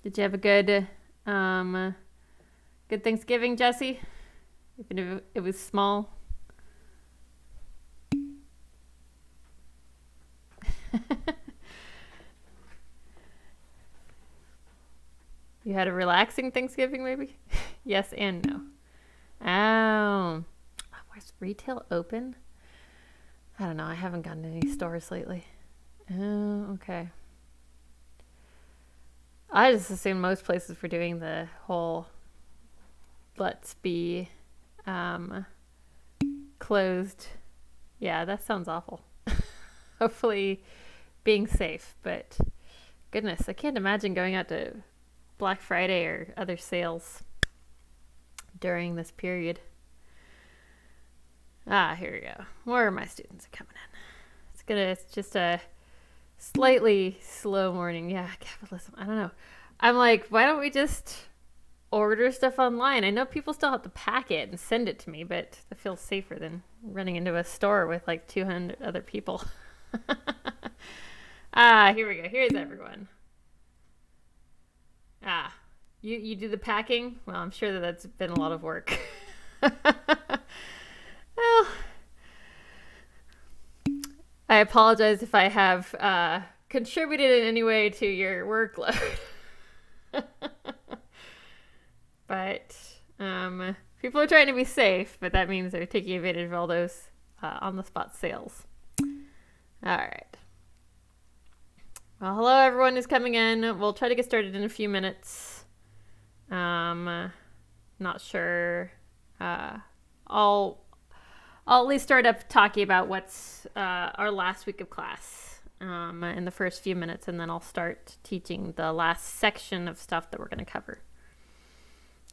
Did you have a good Thanksgiving, Jesse? Even if it was small. You had a relaxing Thanksgiving, maybe? Yes and no. Oh. Was retail open? I don't know. I haven't gone to any stores lately. Oh, okay. I just assume most places were doing the whole let's be closed. Yeah, that sounds awful. Hopefully being safe, but goodness, I can't imagine going out to Black Friday or other sales during this period. Here we go. More of my students are coming in. It's just a slightly slow morning. Yeah, capitalism. I don't know. I'm like, why don't we just order stuff online? I know people still have to pack it and send it to me, but it feels safer than running into a store with like 200 other people. Here we go. Here's everyone. You do the packing? Well, I'm sure that's been a lot of work. Well, I apologize if I have contributed in any way to your workload. But people are trying to be safe, but that means they're taking advantage of all those on-the-spot sales. All right. Well, hello everyone who's coming in. We'll try to get started in a few minutes. Not sure. I'll at least start up talking about what's our last week of class in the first few minutes, and then I'll start teaching the last section of stuff that we're going to cover.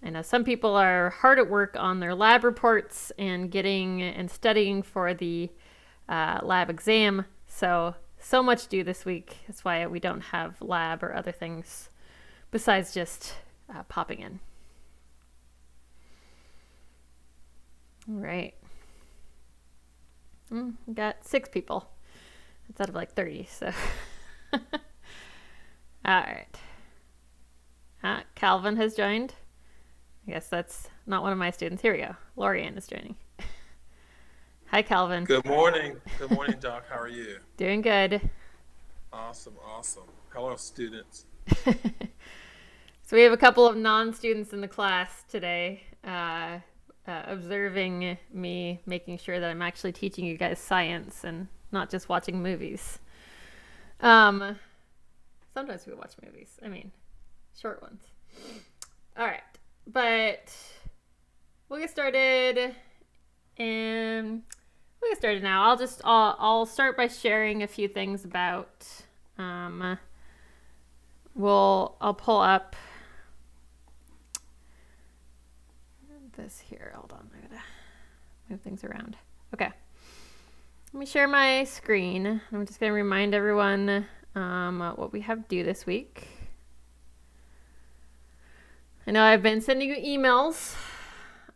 I know some people are hard at work on their lab reports and getting and studying for the lab exam. So much due this week. That's why we don't have lab or other things besides just popping in. All right. We got 6 people. It's out of like 30, so. All right. Calvin has joined. I guess that's not one of my students. Here we go. Lorianne is joining. Hi, Calvin. Good morning. Good morning, Doc. How are you? Doing good. Awesome. Hello, students. So we have a couple of non-students in the class today, observing me, making sure that I'm actually teaching you guys science and not just watching movies. Sometimes we watch movies. I mean, short ones. All right. But we'll get started, and we'll get started now. I'll start by sharing a few things about. I'll pull up this here. Hold on, I gotta move things around. Okay, let me share my screen. I'm just gonna remind everyone what we have due this week. I know I've been sending you emails,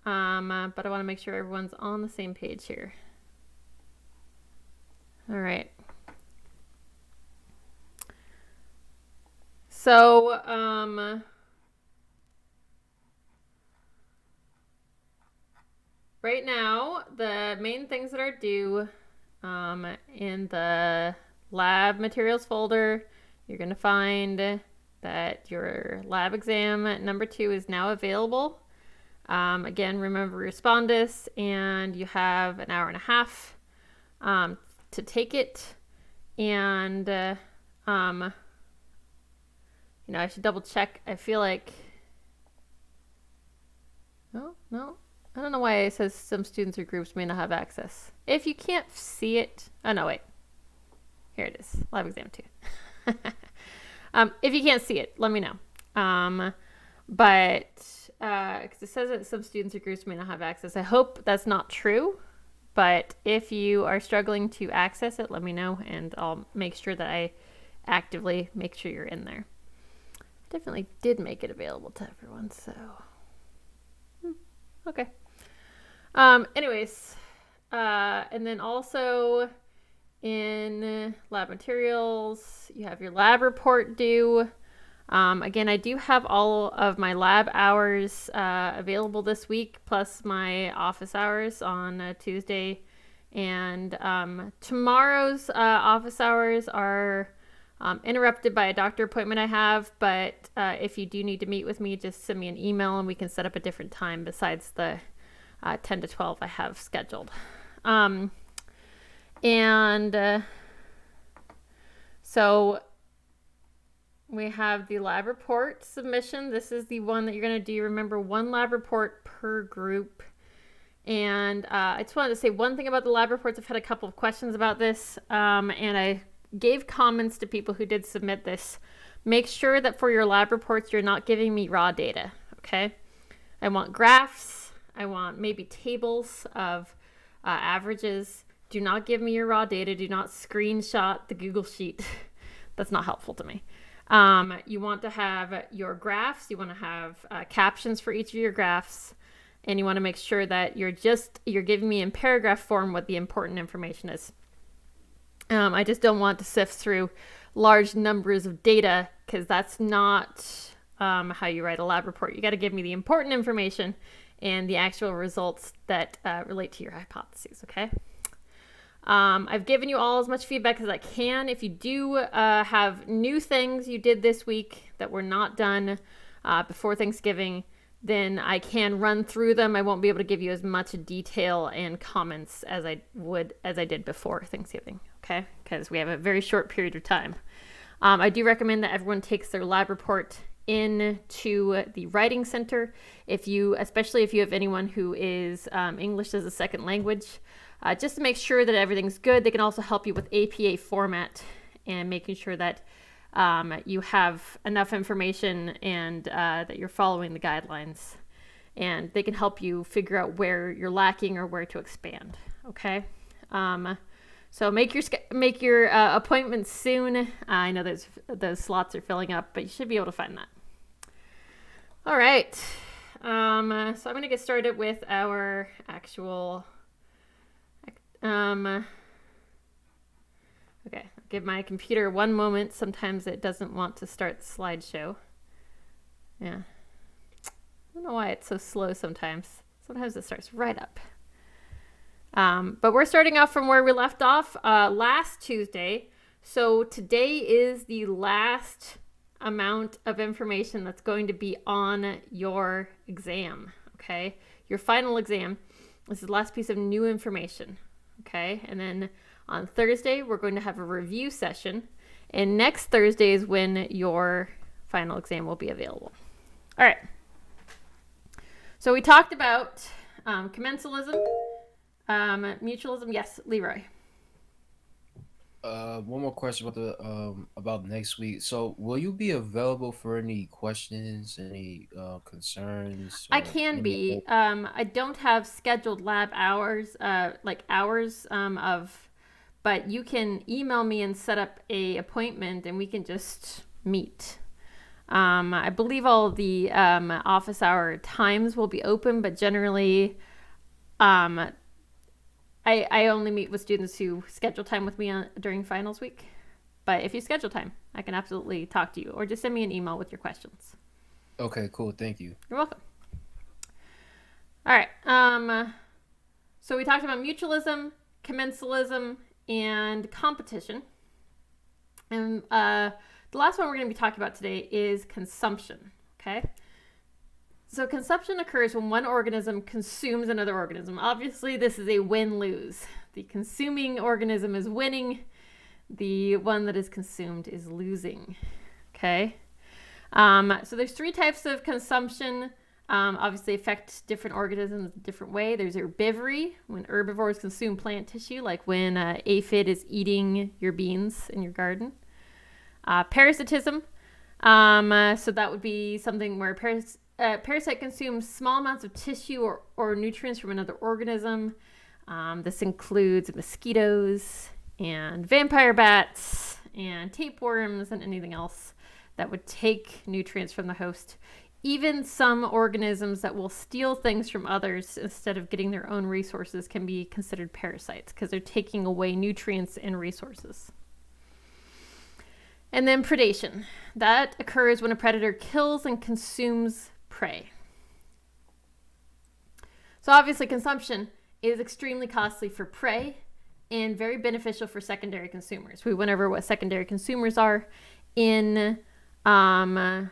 but I want to make sure everyone's on the same page here. All right. So, right now, the main things that are due in the lab materials folder, you're going to find that your lab exam number 2 is now available. Again, remember respondus, and you have an hour and a half to take it. And, I should double check. I feel like, no, I don't know why it says some students or groups may not have access. If you can't see it, oh no, wait. Here it is, lab exam 2. If you can't see it, let me know. But because it says that some students or groups may not have access. I hope that's not true. But if you are struggling to access it, let me know, and I'll make sure that I actively make sure you're in there. I definitely did make it available to everyone, so okay. Anyways, and then also in lab materials, you have your lab report due. Again, I do have all of my lab hours available this week, plus my office hours on Tuesday. And tomorrow's office hours are interrupted by a doctor appointment I have. But if you do need to meet with me, just send me an email and we can set up a different time besides the 10 to 12 I have scheduled. So we have the lab report submission. This is the one that you're going to do. Remember, one lab report per group. And I just wanted to say one thing about the lab reports. I've had a couple of questions about this, and I gave comments to people who did submit this. Make sure that for your lab reports, you're not giving me raw data, okay? I want graphs. I want maybe tables of averages. Do not give me your raw data. Do not screenshot the Google Sheet. That's not helpful to me. You want to have your graphs. You want to have captions for each of your graphs. And you want to make sure that you're giving me in paragraph form what the important information is. I just don't want to sift through large numbers of data because that's not how you write a lab report. You got to give me the important information and the actual results that relate to your hypotheses, okay? I've given you all as much feedback as I can. If you do have new things you did this week that were not done before Thanksgiving, then I can run through them. I won't be able to give you as much detail and comments as I did before Thanksgiving, okay? Because we have a very short period of time. I do recommend that everyone takes their lab report into the writing center. Especially if you have anyone who is English as a second language, just to make sure that everything's good. They can also help you with APA format and making sure that you have enough information and that you're following the guidelines. And they can help you figure out where you're lacking or where to expand. Okay. So make your appointments soon. I know those slots are filling up, but you should be able to find that. All right. So I'm going to get started with our actual. Okay, I'll give my computer one moment. Sometimes it doesn't want to start the slideshow. Yeah. I don't know why it's so slow sometimes. Sometimes it starts right up. But we're starting off from where we left off last Tuesday. So today is the last amount of information that's going to be on your exam, okay? Your final exam. This is the last piece of new information, okay? And then on Thursday, we're going to have a review session. And next Thursday is when your final exam will be available. All right. So we talked about commensalism, mutualism. Yes, Leroy. One more question about next week. So, will you be available for any questions, any concerns? I can be. I don't have scheduled lab hours, but you can email me and set up a appointment, and we can just meet. I believe all the office hour times will be open, but generally, I only meet with students who schedule time with me during finals week. But if you schedule time, I can absolutely talk to you, or just send me an email with your questions. Okay, cool. Thank you. You're welcome. All right. So we talked about mutualism, commensalism, and competition. And the last one we're going to be talking about today is consumption. Okay. So consumption occurs when one organism consumes another organism. Obviously, this is a win-lose. The consuming organism is winning. The one that is consumed is losing. Okay. So there's three types of consumption. Obviously affect different organisms in a different way. There's herbivory, when herbivores consume plant tissue, like when an aphid is eating your beans in your garden. Parasitism. So that would be something where parasite consumes small amounts of tissue or nutrients from another organism. This includes mosquitoes and vampire bats and tapeworms and anything else that would take nutrients from the host. Even some organisms that will steal things from others instead of getting their own resources can be considered parasites because they're taking away nutrients and resources. And then predation. That occurs when a predator kills and consumes prey. So obviously consumption is extremely costly for prey and very beneficial for secondary consumers. We went over what secondary consumers are in our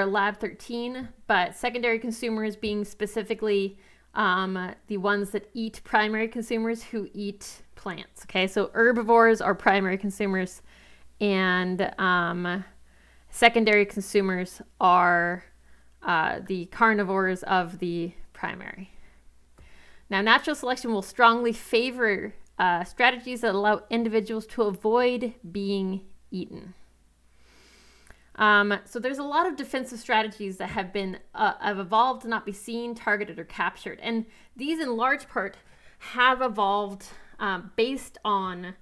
lab 13, but secondary consumers being specifically the ones that eat primary consumers who eat plants. Okay, so herbivores are primary consumers, and secondary consumers are the carnivores of the primary. Now, natural selection will strongly favor strategies that allow individuals to avoid being eaten. So there's a lot of defensive strategies that have evolved to not be seen, targeted, or captured. And these in large part have evolved based on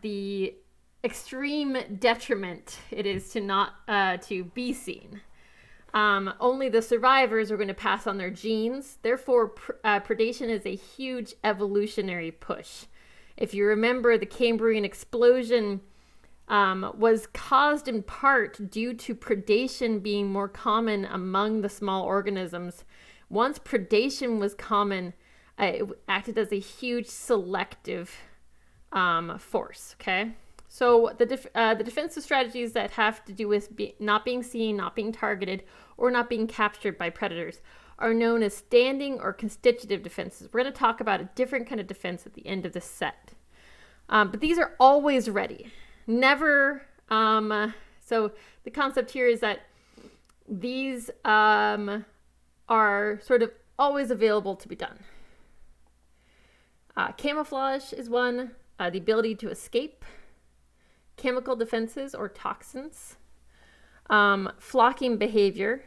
the extreme detriment it is to not to be seen. Only the survivors are going to pass on their genes. Therefore, predation is a huge evolutionary push. If you remember, the Cambrian explosion was caused in part due to predation being more common among the small organisms. Once predation was common, it acted as a huge selective force. Okay, so the defensive strategies that have to do with not being seen, not being targeted, or not being captured by predators are known as standing or constitutive defenses. We're going to talk about a different kind of defense at the end of this set. But these are always ready. Never. So the concept here is that these are sort of always available to be done. Camouflage is one. The ability to escape. Chemical defenses or toxins. Flocking behavior.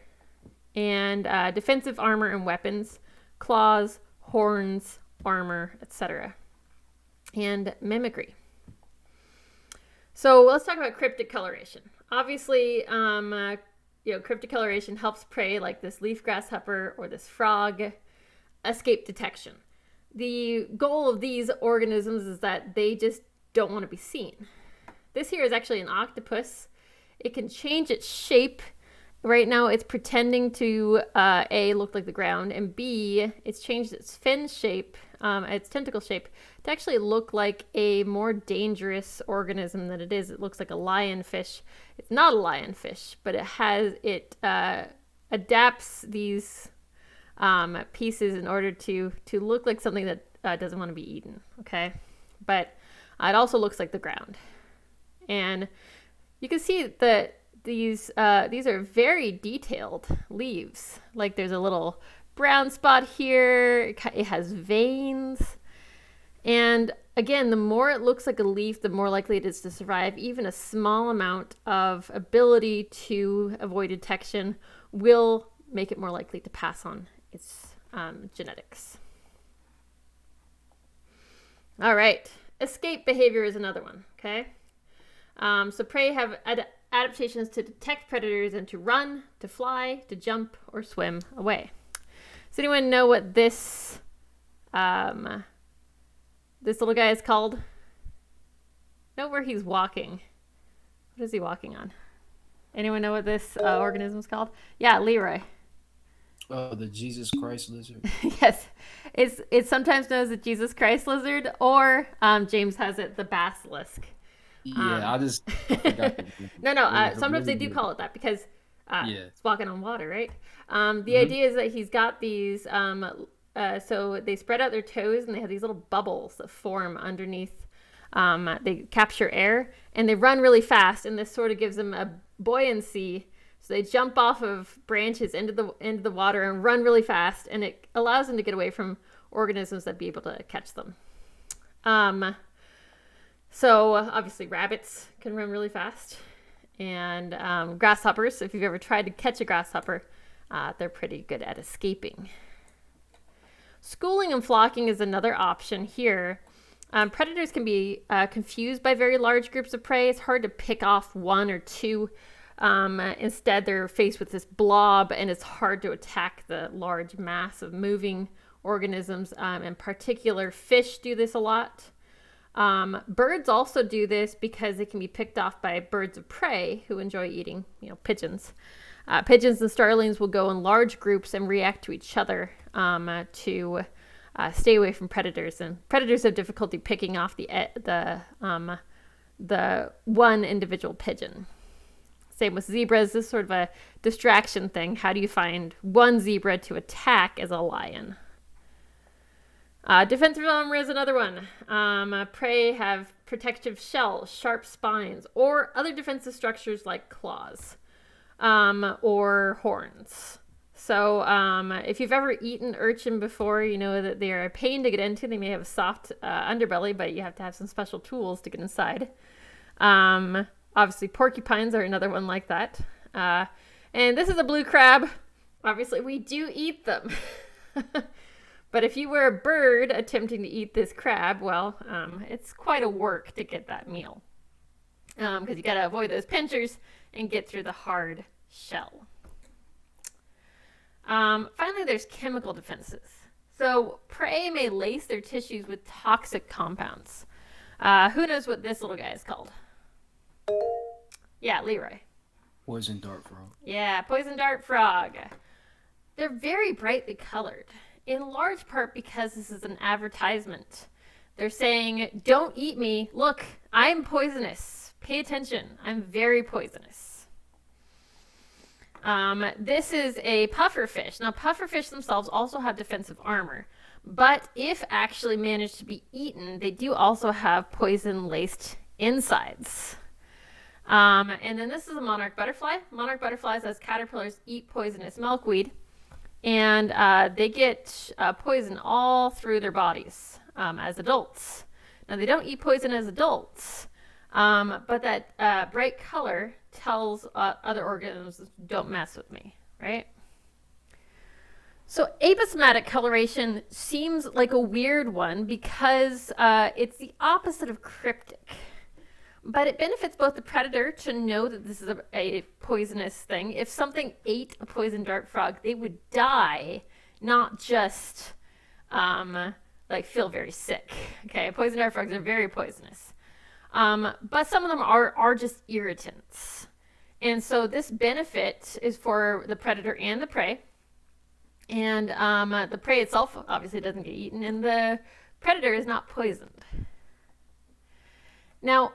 And defensive armor and weapons. Claws, horns, armor, etc. And mimicry. So let's talk about cryptic coloration. Obviously, cryptic coloration helps prey like this leaf grasshopper or this frog escape detection. The goal of these organisms is that they just don't want to be seen. This here is actually an octopus. It can change its shape. Right now it's pretending to A, look like the ground, and B, it's changed its fin shape, its tentacle shape, to actually look like a more dangerous organism than it is. It looks like a lionfish. It's not a lionfish, but it adapts these pieces in order to look like something that doesn't want to be eaten. Okay, but it also looks like the ground, and you can see that these are very detailed leaves. Like there's a little brown spot here. It has veins. And again, the more it looks like a leaf, the more likely it is to survive. Even a small amount of ability to avoid detection will make it more likely to pass on its genetics. All right. Escape behavior is another one. Okay. So prey have adaptations to detect predators and to run, to fly, to jump, or swim away. Does anyone know what this little guy is called? Know where he's walking. What is he walking on? Anyone know what this organism is called? Yeah, Leroy. Oh, the Jesus Christ lizard. Yes. It's sometimes known as the Jesus Christ lizard, or James has it, the basilisk. Yeah, I forgot. No. Sometimes they do call it that because it's walking on water, right? The idea is that he's got these. So they spread out their toes and they have these little bubbles that form underneath. They capture air and they run really fast, and this sort of gives them a buoyancy. So they jump off of branches into the water and run really fast, and it allows them to get away from organisms that'd be able to catch them. So obviously rabbits can run really fast, and grasshoppers, if you've ever tried to catch a grasshopper, they're pretty good at escaping. Schooling and flocking is another option here. Predators can be confused by very large groups of prey. It's hard to pick off one or two. Instead, they're faced with this blob, and it's hard to attack the large mass of moving organisms. In particular, fish do this a lot. Birds also do this because they can be picked off by birds of prey who enjoy eating, pigeons. Pigeons and starlings will go in large groups and react to each other to stay away from predators. And predators have difficulty picking off the one individual pigeon. Same with zebras. This is sort of a distraction thing. How do you find one zebra to attack as a lion? Defensive armor is another one. Prey have protective shells, sharp spines, or other defensive structures like claws or horns. So if you've ever eaten urchin before, you know that they are a pain to get into. They may have a soft underbelly, but you have to have some special tools to get inside. Obviously, porcupines are another one like that. And this is a blue crab. Obviously, we do eat them. But if you were a bird attempting to eat this crab, well, it's quite a work to get that meal. Because you got to avoid those pinchers and get through the hard shell. Finally, there's chemical defenses. So prey may lace their tissues with toxic compounds. Who knows what this little guy is called? Yeah, Leroy. Poison dart frog. Yeah, poison dart frog. They're very brightly colored, in large part because this is an advertisement. They're saying, don't eat me. Look, I'm poisonous. Pay attention. I'm very poisonous. This is a pufferfish. Now, pufferfish themselves also have defensive armor, but if actually managed to be eaten, they do also have poison-laced insides. And then this is a monarch butterfly. Monarch butterflies, as caterpillars, eat poisonous milkweed, and they get poison all through their bodies as adults. Now, they don't eat poison as adults, but that bright color tells other organisms, don't mess with me, right? So aposematic coloration seems like a weird one because it's the opposite of cryptic. But it benefits both the predator to know that this is a poisonous thing. If something ate a poison dart frog, they would die, not just feel very sick. Okay, poison dart frogs are very poisonous. But some of them are just irritants. And so this benefit is for the predator and the prey. And the prey itself obviously doesn't get eaten, and the predator is not poisoned. Now,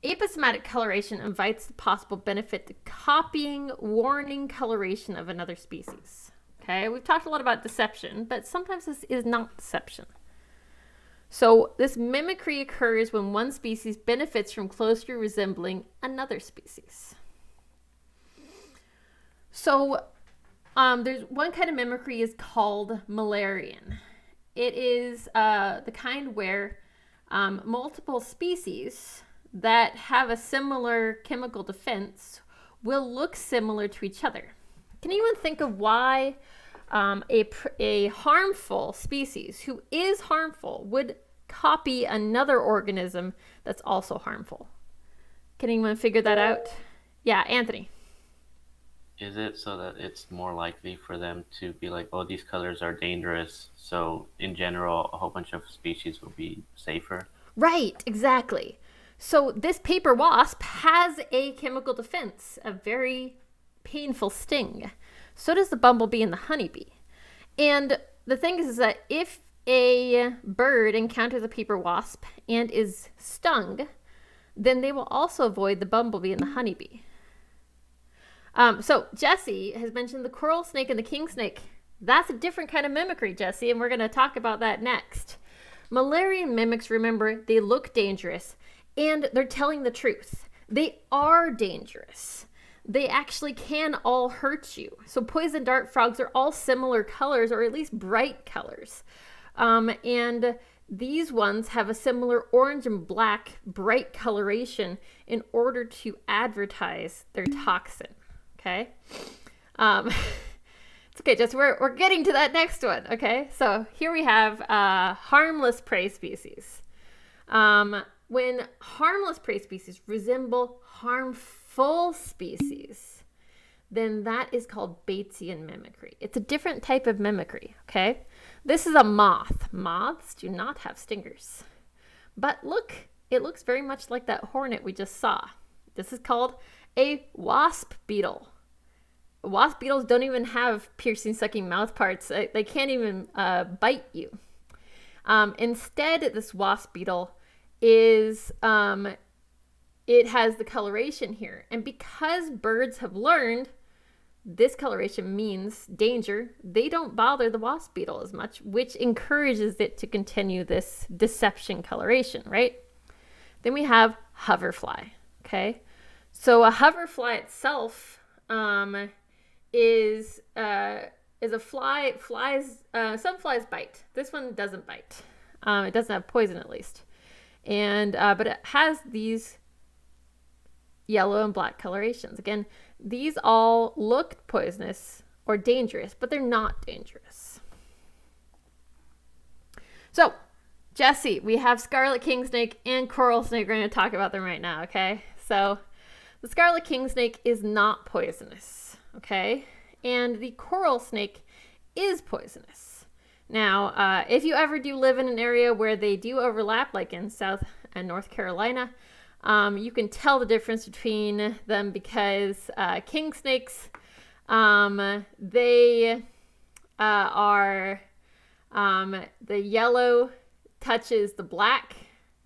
aposematic coloration invites the possible benefit to copying, warning coloration of another species. Okay, we've talked a lot about deception, but sometimes this is not deception. So this mimicry occurs when one species benefits from closely resembling another species. So there's one kind of mimicry is called Müllerian. It is the kind where multiple species that have a similar chemical defense will look similar to each other. Can anyone think of why a harmful species who is harmful would copy another organism that's also harmful? Can anyone figure that out? Yeah, Anthony. Is it so that it's more likely for them to be like, oh, these colors are dangerous, so in general, a whole bunch of species will be safer? Right, exactly. So this paper wasp has a chemical defense, a very painful sting. So does the bumblebee and the honeybee. And the thing is that if a bird encounters a paper wasp and is stung, then they will also avoid the bumblebee and the honeybee. So Jesse has mentioned the coral snake and the king snake. That's a different kind of mimicry, Jesse, and we're going to talk about that next. Müllerian mimics, remember, they look dangerous, and they're telling the truth. They are dangerous. They actually can all hurt you. So poison dart frogs are all similar colors, or at least bright colors. And these ones have a similar orange and black bright coloration in order to advertise their toxin. Okay? It's okay, Jess, we're getting to that next one. Okay? So here we have harmless prey species. When harmless prey species resemble harmful species, then that is called Batesian mimicry. It's a different type of mimicry, okay? This is a moth. Moths do not have stingers. But look, it looks very much like that hornet we just saw. This is called a wasp beetle. Wasp beetles don't even have piercing, sucking mouth parts. They can't even bite you. Instead, this wasp beetle is, it has the coloration here. And because birds have learned this coloration means danger, they don't bother the wasp beetle as much, which encourages it to continue this deception coloration, right? Then we have hoverfly, okay? So a hoverfly itself is a fly. Some flies bite. This one doesn't bite. It doesn't have poison, at least, and but it has these yellow and black colorations. Again, these all look poisonous or dangerous, but they're not dangerous. So, Jesse, we have scarlet kingsnake and coral snake. We're going to talk about them right now, okay? So, the scarlet kingsnake is not poisonous, okay? And the coral snake is poisonous. Now, if you ever do live in an area where they do overlap, like in South and North Carolina, you can tell the difference between them because king snakes, they are, the yellow touches the black,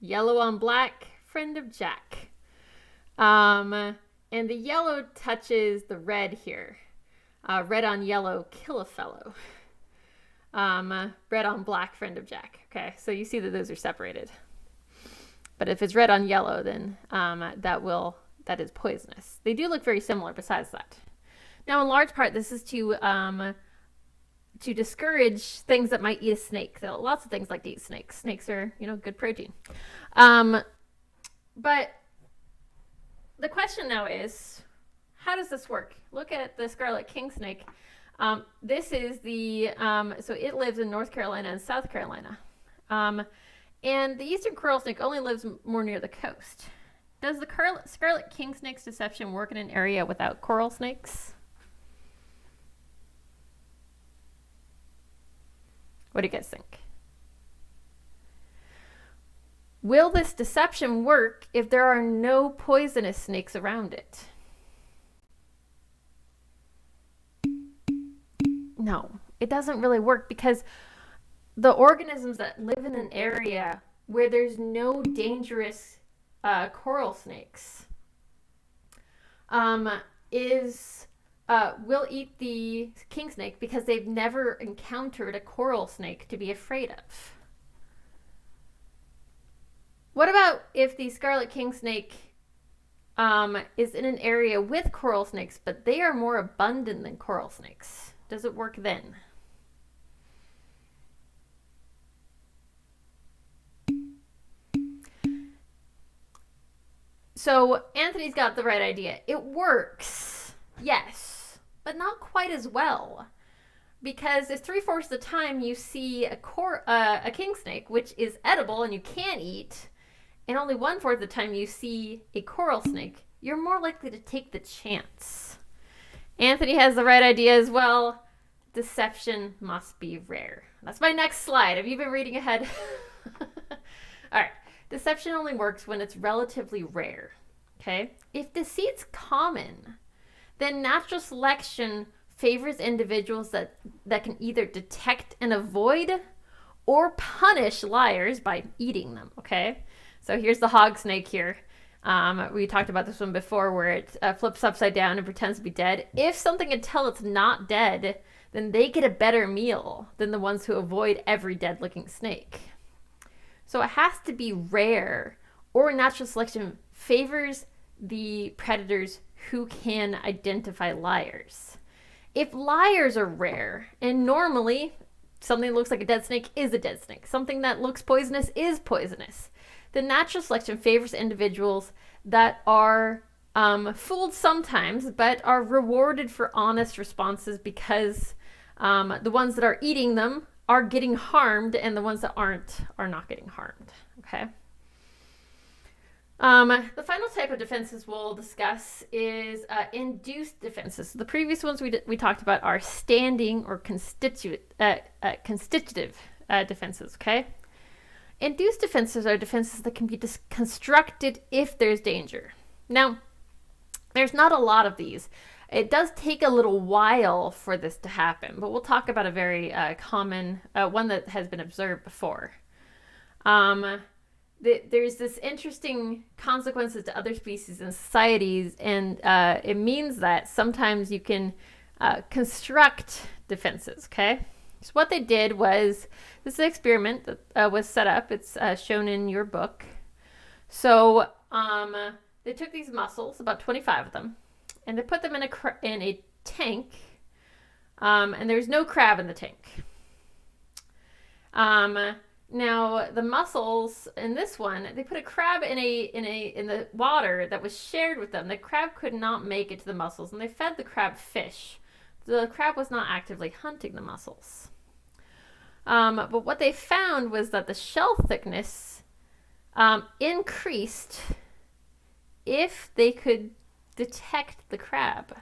yellow on black, friend of Jack. And the yellow touches the red here. Red on yellow, kill a fellow. Red on black, friend of Jack. Okay, so you see that those are separated. But if it's red on yellow, then that is poisonous. They do look very similar besides that. Now, in large part, this is to discourage things that might eat a snake. So lots of things like to eat snakes. Snakes are, good protein. But the question now is, how does this work? Look at the scarlet king snake. This is the, so it lives in North Carolina and South Carolina. And the eastern coral snake only lives more near the coast. Does the scarlet king snake's deception work in an area without coral snakes? What do you guys think? Will this deception work if there are no poisonous snakes around it? No, it doesn't really work because the organisms that live in an area where there's no dangerous coral snakes will eat the king snake because they've never encountered a coral snake to be afraid of. What about if the scarlet king snake is in an area with coral snakes, but they are more abundant than coral snakes? Does it work then? So Anthony's got the right idea. It works, yes, but not quite as well. Because if 3/4 of the time you see a king snake, which is edible and you can eat, and only 1/4 of the time you see a coral snake, you're more likely to take the chance. Anthony has the right idea as well. Deception must be rare. That's my next slide. Have you been reading ahead? All right. Deception only works when it's relatively rare. Okay? If deceit's common, then natural selection favors individuals that can either detect and avoid or punish liars by eating them. Okay? So here's the hog snake here. We talked about this one before where it flips upside down and pretends to be dead. If something can tell it's not dead, then they get a better meal than the ones who avoid every dead-looking snake. So it has to be rare, or natural selection favors the predators who can identify liars. If liars are rare, and normally something that looks like a dead snake is a dead snake, something that looks poisonous is poisonous, then natural selection favors individuals that are fooled sometimes, but are rewarded for honest responses because the ones that are eating them are getting harmed, and the ones that aren't are not getting harmed. Okay. The final type of defenses we'll discuss is induced defenses. So the previous ones we talked about are standing or constitutive defenses. Okay. Induced defenses are defenses that can be constructed if there's danger. Now, there's not a lot of these. It does take a little while for this to happen, but we'll talk about a very common one that has been observed before. There's this interesting consequences to other species and societies, and it means that sometimes you can construct defenses, okay? So what they did was, this is an experiment that was set up. It's shown in your book. So they took these mussels, about 25 of them, and they put them in a tank, and there's no crab in the tank. Now the mussels in this one, they put a crab in the water that was shared with them. The crab could not make it to the mussels, and they fed the crab fish. The crab was not actively hunting the mussels. But what they found was that the shell thickness increased if they could detect the crab.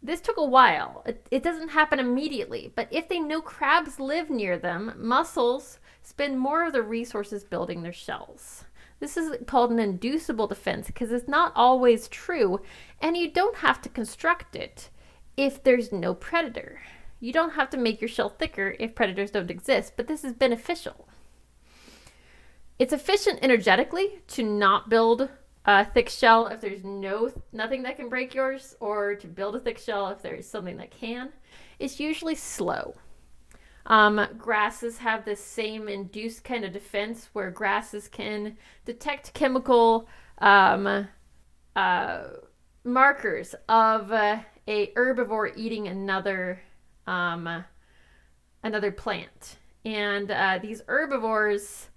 This took a while. It doesn't happen immediately, but if they know crabs live near them, mussels spend more of their resources building their shells. This is called an inducible defense because it's not always true, and you don't have to construct it if there's no predator. You don't have to make your shell thicker if predators don't exist, but this is beneficial. It's efficient energetically to not build a thick shell if there's nothing that can break yours, or to build a thick shell if there is something that can. It's usually slow. Grasses have this same induced kind of defense where grasses can detect chemical markers of a herbivore eating another plant. And these herbivores,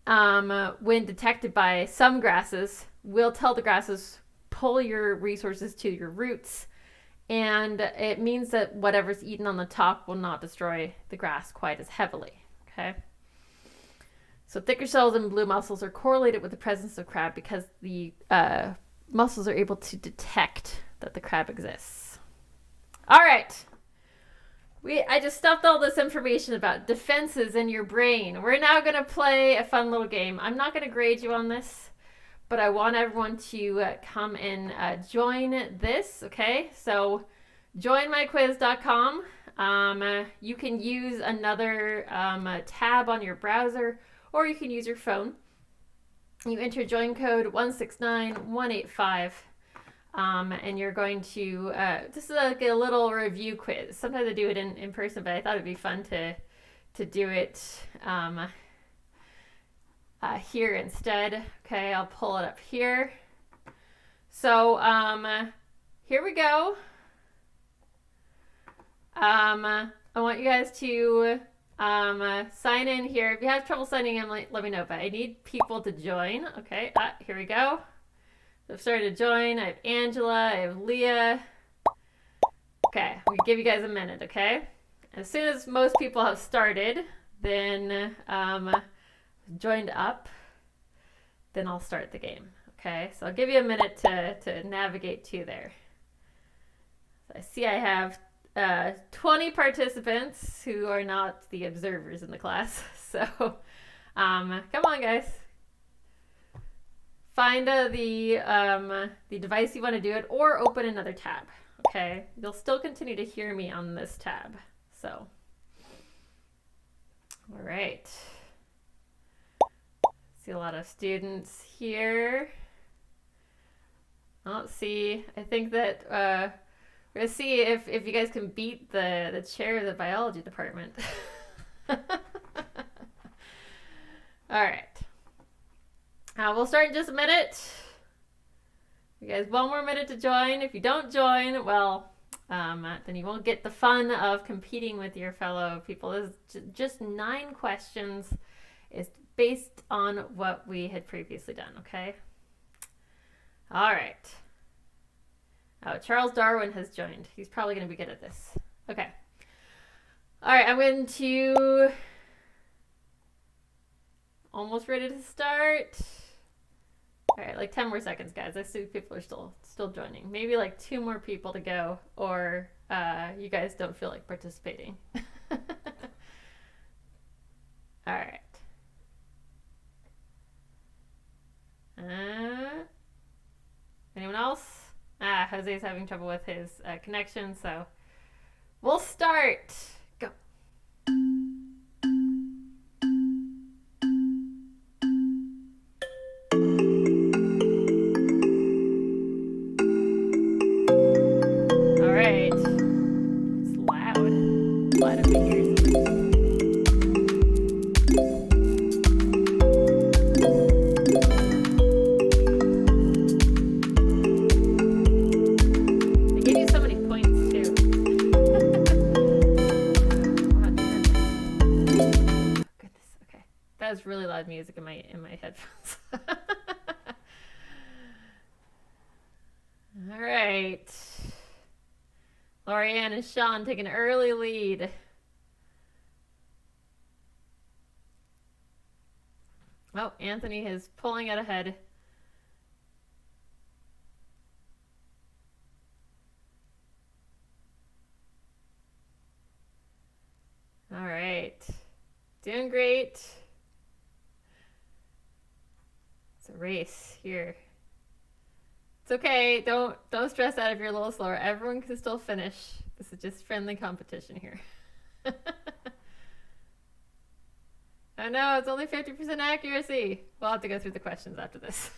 when detected by some grasses, will tell the grasses, pull your resources to your roots, and it means that whatever's eaten on the top will not destroy the grass quite as heavily. Okay, so thicker shells and blue mussels are correlated with the presence of crab because the mussels are able to detect that the crab exists. All right, I just stuffed all this information about defenses in your brain. We're now going to play a fun little game. I'm not going to grade you on this, but I want everyone to come and join this, okay? So joinmyquiz.com. You can use another tab on your browser, or you can use your phone. You enter join code 169185, and you're going to, this is like a little review quiz. Sometimes I do it in person, but I thought it'd be fun to do it here instead. Okay, I'll pull it up here. So here we go. I want you guys to sign in here. If you have trouble signing in, let me know, but I need people to join. Okay, here we go. I've started to join. I have Angela, I have Leah. Okay, I'm gonna give you guys a minute, okay? As soon as most people have started, then joined up, then I'll start the game. Okay, so I'll give you a minute to navigate to there. So I see I have 20 participants who are not the observers in the class. So come on, guys. Find the device you want to do it, or open another tab. Okay, you'll still continue to hear me on this tab. So, all right. See a lot of students here. Let's see. I think that we're gonna see if you guys can beat the chair of the biology department. All right. We'll start in just a minute. You guys, one more minute to join. If you don't join, well, then you won't get the fun of competing with your fellow people. This is just 9 questions. It's based on what we had previously done, okay? All right. Oh, Charles Darwin has joined. He's probably going to be good at this. Okay. All right, I'm going to... Almost ready to start. All right, like 10 more seconds, guys. I see people are still joining. Maybe like 2 more people to go, or you guys don't feel like participating. All right. Anyone else? Jose's having trouble with his connection, so we'll start. Go. All right. It's loud. Loud over here. They gave you so many points too. Goodness. Okay. That was really loud music in my headphones. All right. Lorianne and Sean take an early lead. Oh, Anthony is pulling it ahead. All right. Doing great. It's a race here. It's okay. Don't stress out if you're a little slower. Everyone can still finish. This is just friendly competition here. Oh no, it's only 50% accuracy. We'll have to go through the questions after this.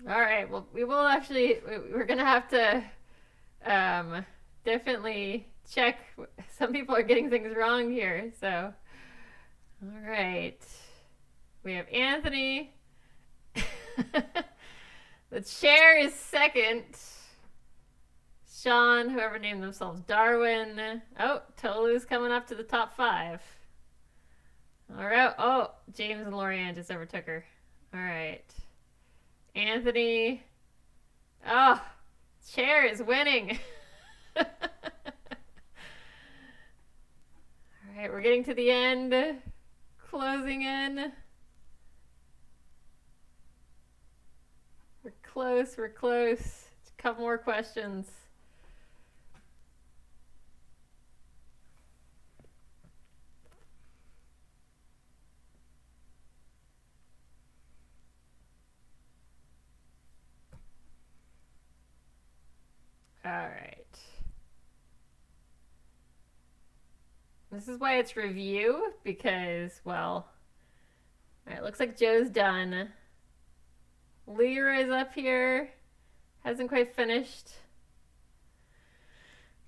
All right. Well, we're going to have to definitely check. Some people are getting things wrong here. So, all right. We have Anthony. The chair is second. Sean, whoever named themselves Darwin. Oh, Tolu's coming up to the top 5. All right. Oh, James and Lorianne just overtook her. All right. Anthony. Oh, chair is winning. All right, we're getting to the end. Closing in. We're close. We're close. A couple more questions. All right. This is why it's review, because, well, all right, looks like Joe's done. Leroy's up here. Hasn't quite finished.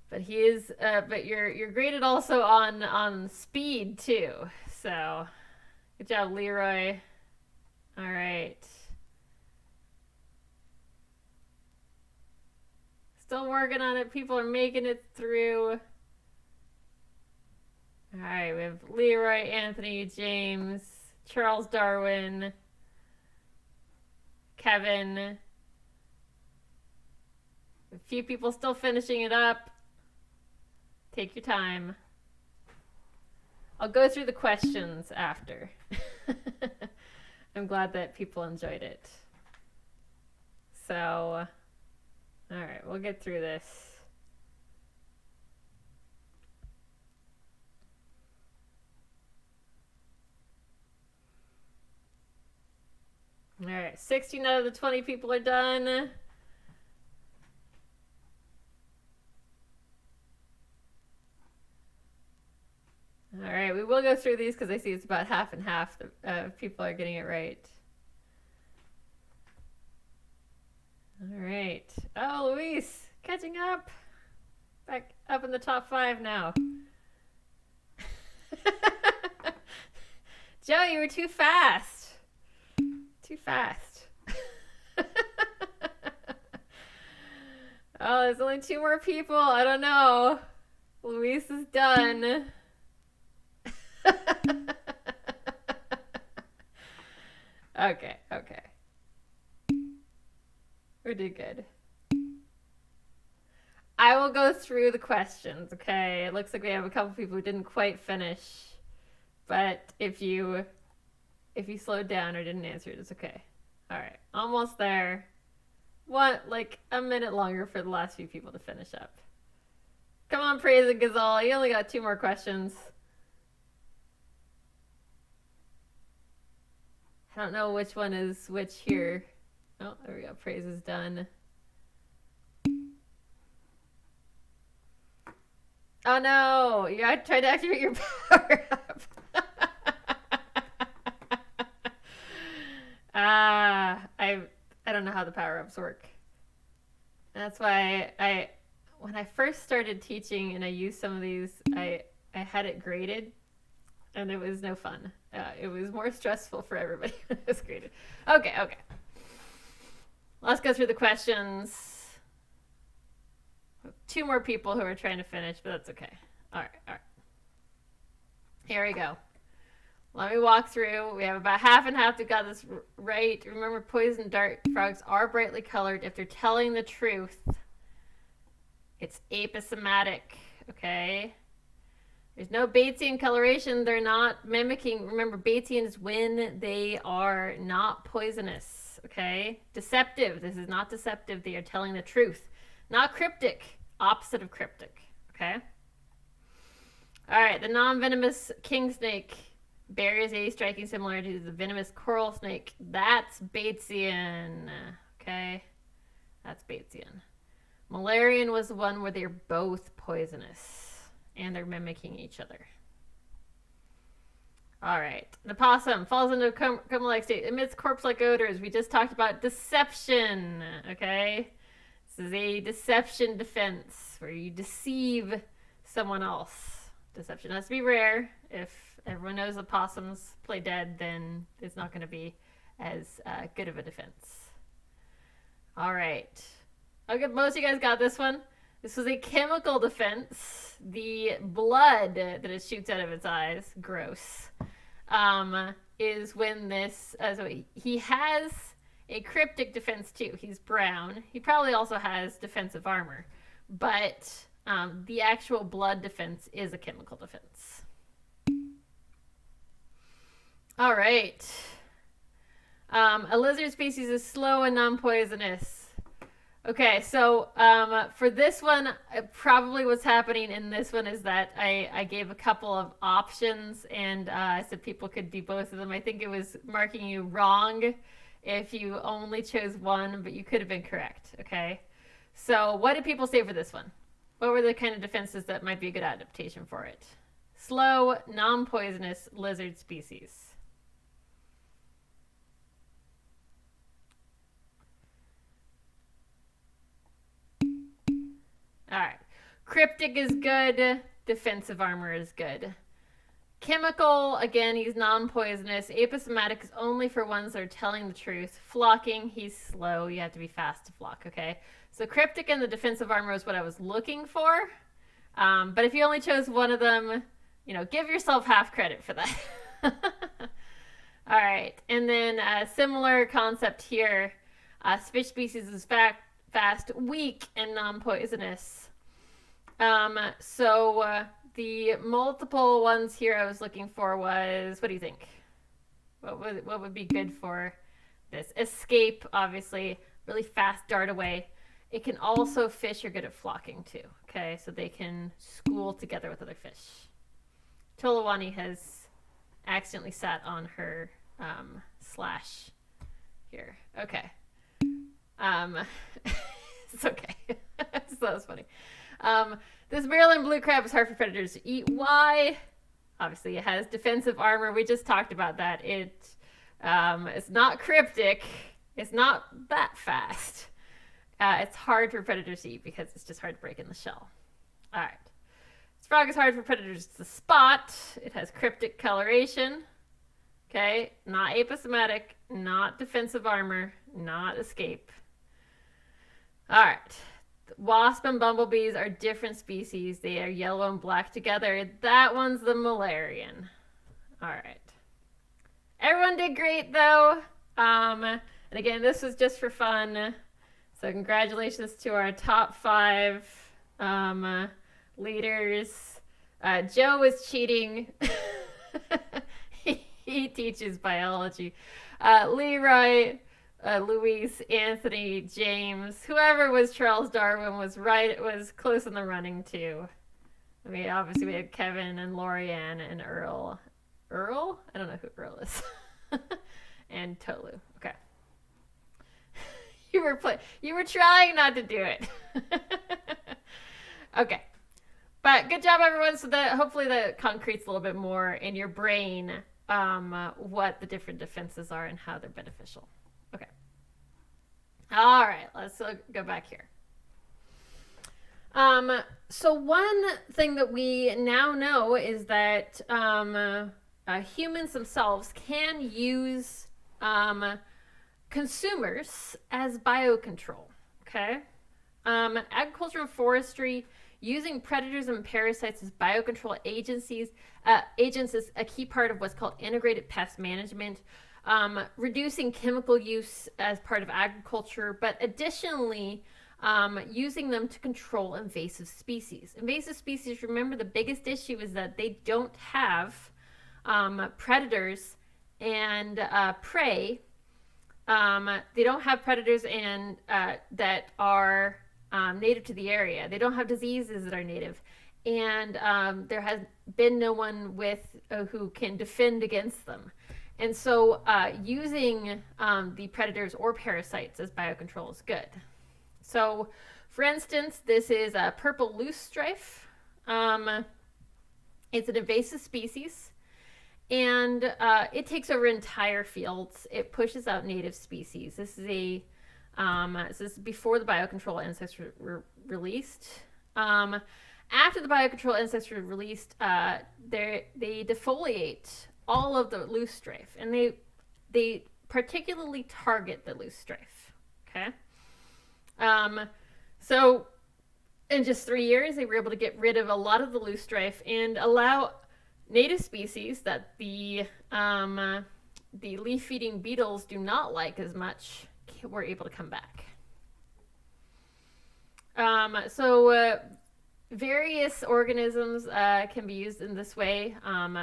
But he is, but you're graded also on speed too. So, good job, Leroy. All right. Still working on it. People are making it through. All right, we have Leroy, Anthony, James, Charles Darwin, Kevin. A few people still finishing it up. Take your time. I'll go through the questions after. I'm glad that people enjoyed it. So, all right, we'll get through this. All right, 16 out of the 20 people are done. All right, we will go through these because I see it's about half and half of people are getting it right. All right. Oh, Luis, catching up. Back up in the top 5 now. Joe, you were too fast. Too fast. Oh, there's only 2 more people. I don't know. Luis is done. Okay. We did good. I will go through the questions, okay? It looks like we have a couple people who didn't quite finish. But if you slowed down or didn't answer it, it's okay. All right, almost there. Like a minute longer for the last few people to finish up. Come on, Praise and Gazal. You only got 2 more questions. I don't know which one is which here. Oh, there we go. Praise is done. Oh no! I tried to activate your power up. I don't know how the power ups work. That's why when I first started teaching and I used some of these, I had it graded, and it was no fun. It was more stressful for everybody when it was graded. Okay. Let's go through the questions. 2 more people who are trying to finish, but that's okay. All right. Here we go. Let me walk through. We have about half and half that got this right. Remember, poison dart frogs are brightly colored. If they're telling the truth, it's aposematic, okay? There's no Batesian coloration. They're not mimicking. Remember, Batesian is when they are not poisonous, okay? Deceptive. This is not deceptive. They are telling the truth. Not cryptic. Opposite of cryptic, okay? All right, the non-venomous king snake bears a striking similarity to the venomous coral snake. That's Batesian, okay? That's Batesian. Malarian was the one where they're both poisonous and they're mimicking each other. All right. The possum falls into a coma-like state, emits corpse-like odors. We just talked about deception, okay? This is a deception defense where you deceive someone else. Deception has to be rare. If everyone knows the possums play dead, then it's not going to be as good of a defense. All right. Okay, most of you guys got this one. This was a chemical defense. The blood that it shoots out of its eyes, gross, is when this... so he has a cryptic defense too. He's brown. He probably also has defensive armor. But the actual blood defense is a chemical defense. All right. A lizard species is slow and non-poisonous. Okay, so for this one, probably what's happening in this one is that I gave a couple of options, and I said people could do both of them. I think it was marking you wrong if you only chose one, but you could have been correct, okay? So what did people say for this one? What were the kind of defenses that might be a good adaptation for it? Slow, non-poisonous lizard species. All right. Cryptic is good. Defensive armor is good. Chemical, again, he's non-poisonous. Aposematic is only for ones that are telling the truth. Flocking, he's slow. You have to be fast to flock, okay? So cryptic and the defensive armor is what I was looking for. But if you only chose one of them, give yourself half credit for that. All right. And then a similar concept here. Fish species is fast, weak, and non-poisonous. So the multiple ones here I was looking for was, what do you think? What would be good for this? Escape, obviously, really fast dart away. It can also, fish are good at flocking too, okay? So they can school together with other fish. Tolawani has accidentally sat on her slash here. Okay. It's okay. So that was funny. This Maryland blue crab is hard for predators to eat. Why? Obviously, it has defensive armor. We just talked about that. It's not cryptic. It's not that fast. It's hard for predators to eat because it's just hard to break in the shell. All right. This frog is hard for predators to spot. It has cryptic coloration. Okay. Not aposematic. Not defensive armor. Not escape. All right. Wasp and bumblebees are different species. They are yellow and black together. That one's the Malarian. All right. Everyone did great, though. And again, this was just for fun. So congratulations to our top 5 leaders. Joe was cheating. he teaches biology. Leroy, Luis, Anthony, James, whoever was Charles Darwin was close in the running too. I mean, obviously we had Kevin and Lorianne and Earl. Earl? I don't know who Earl is. And Tolu. Okay. You were trying not to do it. Okay. But good job, everyone. So that hopefully that concretes a little bit more in your brain what the different defenses are and how they're beneficial. Okay. All right. Let's go back here. So one thing that we now know is that humans themselves can use consumers as biocontrol. Okay. Agriculture and forestry using predators and parasites as biocontrol agents is a key part of what's called integrated pest management. Reducing chemical use as part of agriculture, but additionally using them to control invasive species. Invasive species, remember, the biggest issue is that they don't have predators and prey. They don't have predators and that are native to the area. They don't have diseases that are native, and there has been no one who can defend against them. And so using the predators or parasites as biocontrol is good. So, for instance, this is a purple loosestrife. It's an invasive species, and it takes over entire fields. It pushes out native species. This is before the biocontrol insects were released. After the biocontrol insects were released, they defoliate all of the loosestrife, and they particularly target the loosestrife. Okay. So in just 3 years, they were able to get rid of a lot of the loosestrife and allow native species that the leaf-feeding beetles do not like as much were able to come back. Various organisms can be used in this way,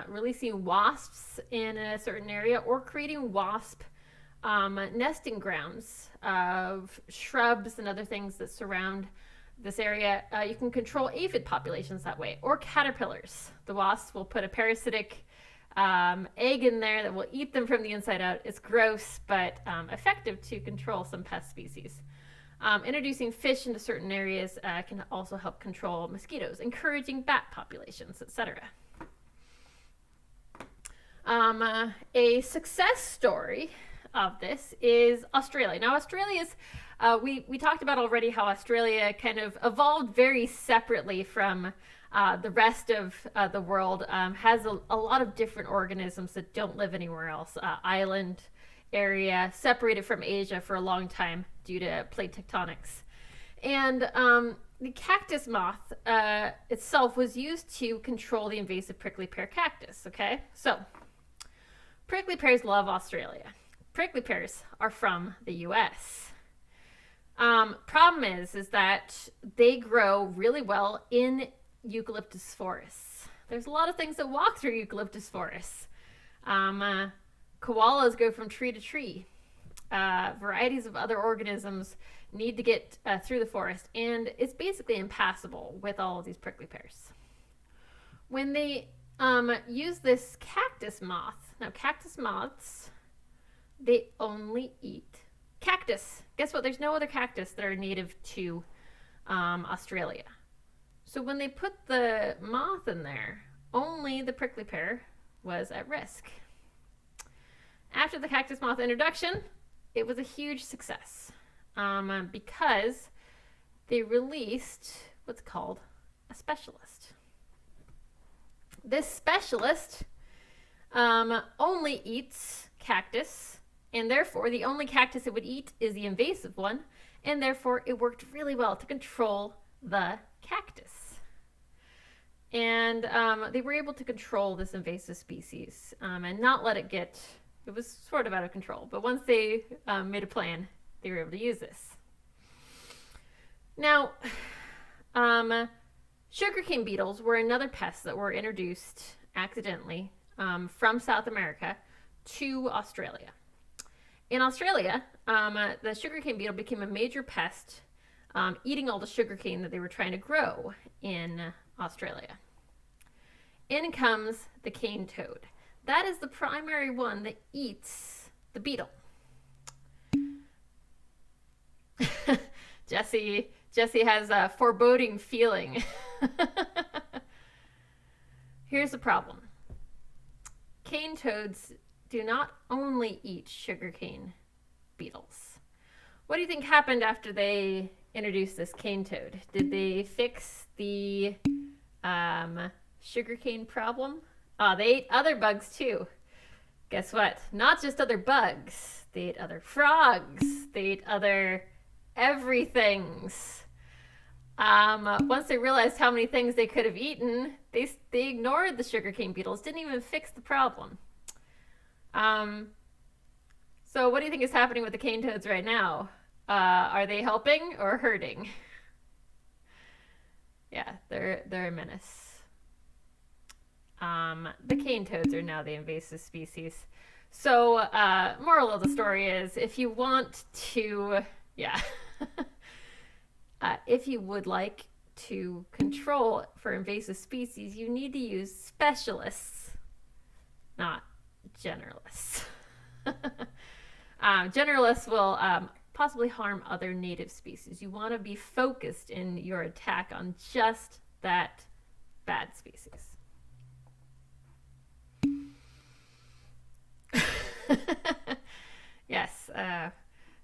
releasing wasps in a certain area or creating wasp nesting grounds of shrubs and other things that surround this area. You can control aphid populations that way, or caterpillars. The wasps will put a parasitic egg in there that will eat them from the inside out. It's gross, but effective to control some pest species. Introducing fish into certain areas can also help control mosquitoes, encouraging bat populations, etc. A success story of this is Australia. Now, Australia's, we talked about already how Australia kind of evolved very separately from the rest of the world, has a lot of different organisms that don't live anywhere else. Island area, separated from Asia for a long time due to plate tectonics. And the cactus moth itself was used to control the invasive prickly pear cactus. Okay, so prickly pears love Australia. Prickly pears are from the US. Problem is that they grow really well in eucalyptus forests. There's a lot of things that walk through eucalyptus forests. Koalas go from tree to tree. Varieties of other organisms need to get through the forest, and it's basically impassable with all of these prickly pears. When they use this cactus moth, now cactus moths, they only eat cactus. Guess what? There's no other cactus that are native to Australia. So when they put the moth in there, only the prickly pear was at risk. After the cactus moth introduction, it was a huge success because they released what's called a specialist. This specialist only eats cactus, and therefore the only cactus it would eat is the invasive one, and therefore it worked really well to control the cactus. And they were able to control this invasive species and not let it get, it was sort of out of control, but once they made a plan, they were able to use this. Now, Sugarcane beetles were another pest that were introduced accidentally from South America to Australia. In Australia, the sugarcane beetle became a major pest, eating all the sugarcane that they were trying to grow in Australia. In comes the cane toad. That is the primary one that eats the beetle. Jesse has a foreboding feeling. Here's the problem. Cane toads do not only eat sugarcane beetles. What do you think happened after they introduced this cane toad? Did they fix the sugarcane problem? They ate other bugs too. Guess what? Not just other bugs. They ate other frogs. They ate other everythings. Once they realized how many things they could have eaten, they ignored the sugarcane beetles, didn't even fix the problem. So what do you think is happening with the cane toads right now? Are they helping or hurting? Yeah, they're a menace. The cane toads are now the invasive species. So, moral of the story is, if you want to, if you would like to control for invasive species, you need to use specialists, not generalists. Generalists will possibly harm other native species. You want to be focused in your attack on just that bad species. Yes,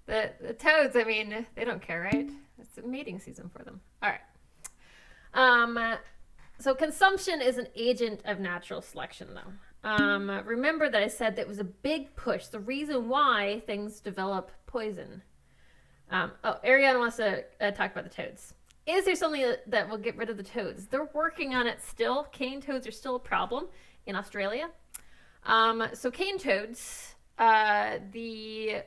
the toads, I mean, they don't care, right? It's a mating season for them. All right. So consumption is an agent of natural selection, though. Remember that I said that it was a big push. The reason why things develop poison. Ariana wants to talk about the toads. Is there something that will get rid of the toads? They're working on it still. Cane toads are still a problem in Australia. So cane toads, they're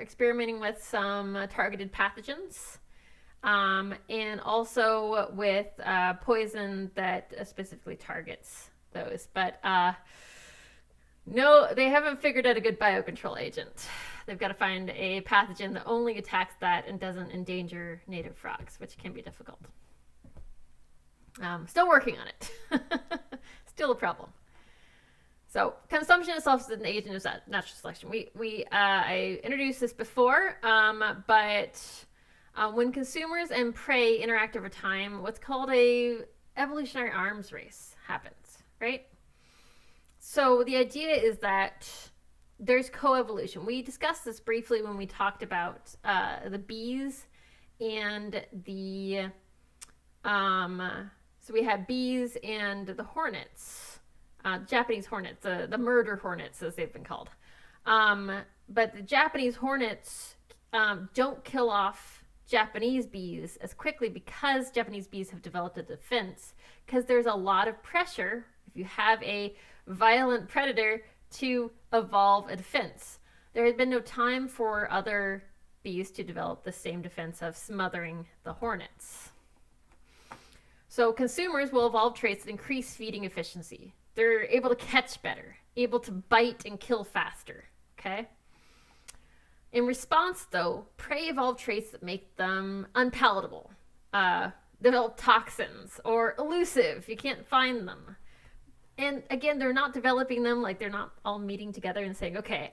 experimenting with some targeted pathogens, and also with poison that specifically targets those. But no, they haven't figured out a good biocontrol agent. They've got to find a pathogen that only attacks that and doesn't endanger native frogs, which can be difficult. Still working on it. Still a problem. So consumption itself is an agent of natural selection. I introduced this before, but when consumers and prey interact over time, what's called a evolutionary arms race happens, right? So the idea is that there's coevolution. We discussed this briefly when we talked about the bees and the so we had bees and the hornets. Japanese hornets, the murder hornets, as they've been called. But the Japanese hornets don't kill off Japanese bees as quickly because Japanese bees have developed a defense, because there's a lot of pressure, if you have a violent predator, to evolve a defense. There had been no time for other bees to develop the same defense of smothering the hornets. So consumers will evolve traits that increase feeding efficiency. They're able to catch better, able to bite and kill faster, okay? In response, though, prey evolve traits that make them unpalatable, develop toxins, or elusive. You can't find them. And again, they're not developing them, like they're not all meeting together and saying, okay,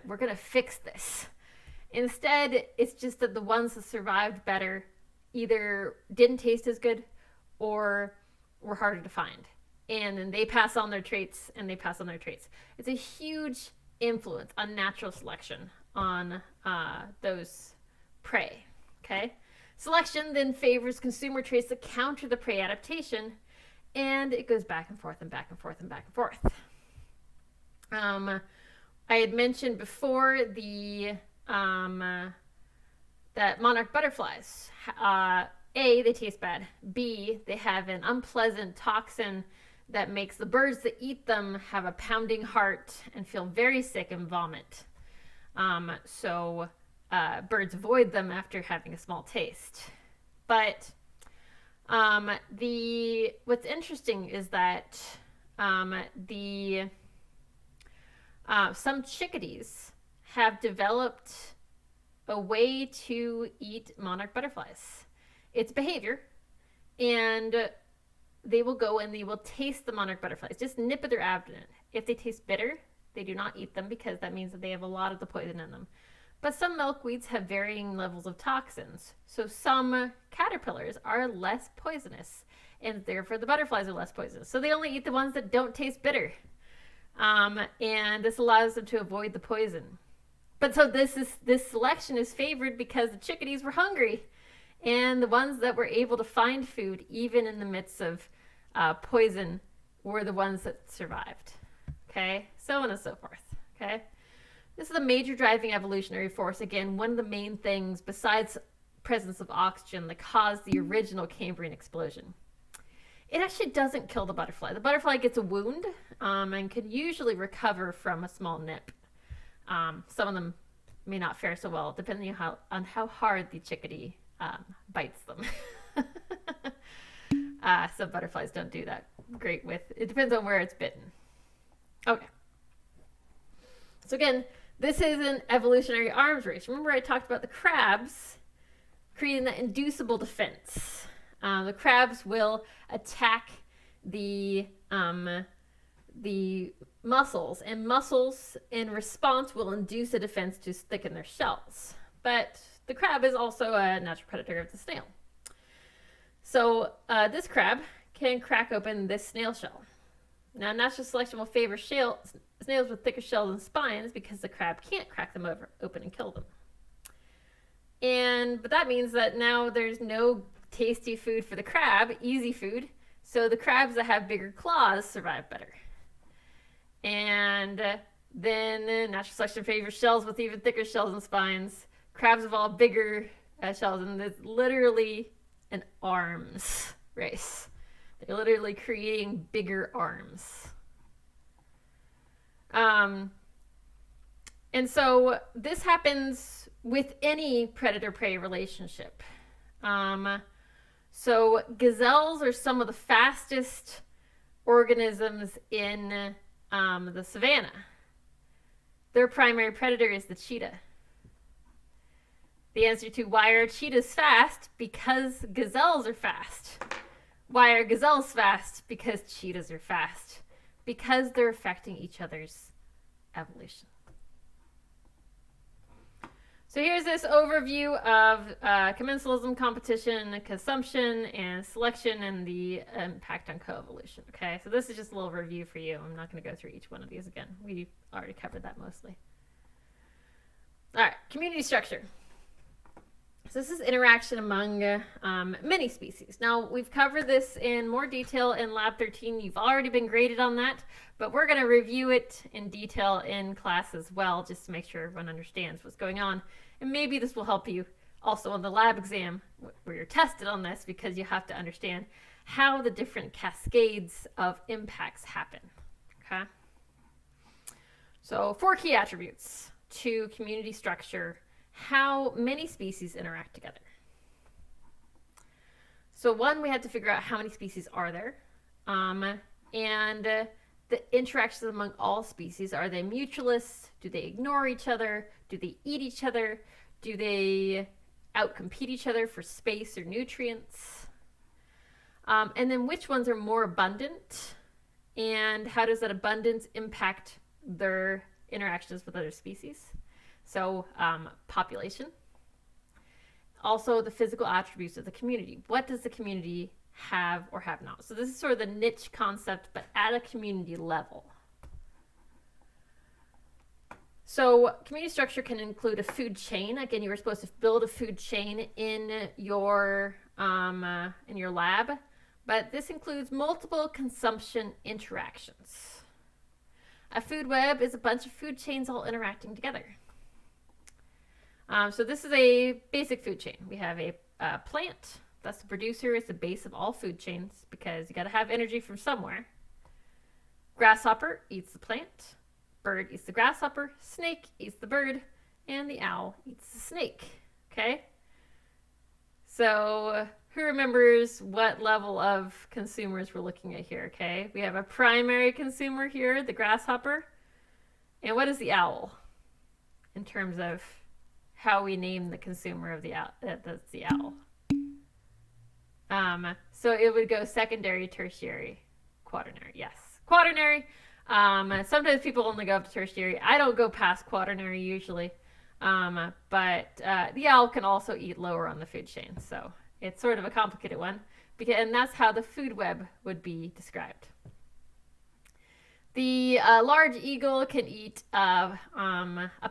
we're gonna fix this. Instead, it's just that the ones that survived better either didn't taste as good or were harder to find. And then they pass on their traits, and they pass on their traits. It's a huge influence on natural selection on those prey, okay? Selection then favors consumer traits that counter the prey adaptation, and it goes back and forth and back and forth and back and forth. I had mentioned before that monarch butterflies. A, they taste bad. B, they have an unpleasant toxin that makes the birds that eat them have a pounding heart and feel very sick and vomit. So birds avoid them after having a small taste. But What's interesting is that the some chickadees have developed a way to eat monarch butterflies. It's behavior, and they will go and they will taste the monarch butterflies, just nip at their abdomen. If they taste bitter, they do not eat them because that means that they have a lot of the poison in them. But some milkweeds have varying levels of toxins. So some caterpillars are less poisonous, and therefore the butterflies are less poisonous. So they only eat the ones that don't taste bitter. And this allows them to avoid the poison. But so this selection is favored because the chickadees were hungry, and the ones that were able to find food, even in the midst of poison, were the ones that survived. Okay, so on and so forth. Okay. This is a major driving evolutionary force. Again, one of the main things besides presence of oxygen that caused the original Cambrian explosion. It actually doesn't kill the butterfly. The butterfly gets a wound and can usually recover from a small nip. Some of them may not fare so well, depending on how hard the chickadee bites them. Some butterflies don't do that great with. It depends on where it's bitten. Okay. So again, this is an evolutionary arms race. Remember I talked about the crabs creating that inducible defense. The crabs will attack the mussels, and mussels in response will induce a defense to thicken their shells. But the crab is also a natural predator of the snail. So this crab can crack open this snail shell. Now, natural selection will favor snails with thicker shells and spines because the crab can't crack them open and kill them. But that means that now there's no tasty food for the crab, easy food. So the crabs that have bigger claws survive better. And then natural selection favors shells with even thicker shells and spines. Crabs evolve bigger shells, and it's literally an arms race. They're literally creating bigger arms. And so this happens with any predator-prey relationship. So gazelles are some of the fastest organisms in the savanna. Their primary predator is the cheetah. The answer to why are cheetahs fast? Because gazelles are fast. Why are gazelles fast? Because cheetahs are fast. Because they're affecting each other's evolution. So here's this overview of commensalism, competition, consumption, and selection, and the impact on coevolution. Okay, so this is just a little review for you. I'm not going to go through each one of these again. We already covered that mostly. All right, community structure. So this is interaction among many species. Now, we've covered this in more detail in Lab 13. You've already been graded on that, but we're going to review it in detail in class as well, just to make sure everyone understands what's going on. And maybe this will help you also on the lab exam where you're tested on this, because you have to understand how the different cascades of impacts happen. Okay? So 4 key attributes to community structure: how many species interact together. So 1, we had to figure out how many species are there, and the interactions among all species. Are they mutualists? Do they ignore each other? Do they eat each other? Do they outcompete each other for space or nutrients? And then which ones are more abundant, and how does that abundance impact their interactions with other species? So population. Also the physical attributes of the community. What does the community have or have not? So this is sort of the niche concept, but at a community level. So community structure can include a food chain. Again, you were supposed to build a food chain in your lab, but this includes multiple consumption interactions. A food web is a bunch of food chains all interacting together. So this is a basic food chain. We have a plant. That's the producer. It's the base of all food chains because you got to have energy from somewhere. Grasshopper eats the plant. Bird eats the grasshopper. Snake eats the bird. And the owl eats the snake. Okay? So who remembers what level of consumers we're looking at here? Okay, we have a primary consumer here, the grasshopper. And what is the owl in terms of how we name the consumer of the owl? That's the owl. So it would go secondary, tertiary, quaternary. Yes, quaternary. Sometimes people only go up to tertiary. I don't go past quaternary usually. But the owl can also eat lower on the food chain. So it's sort of a complicated one. And that's how the food web would be described. The large eagle can eat a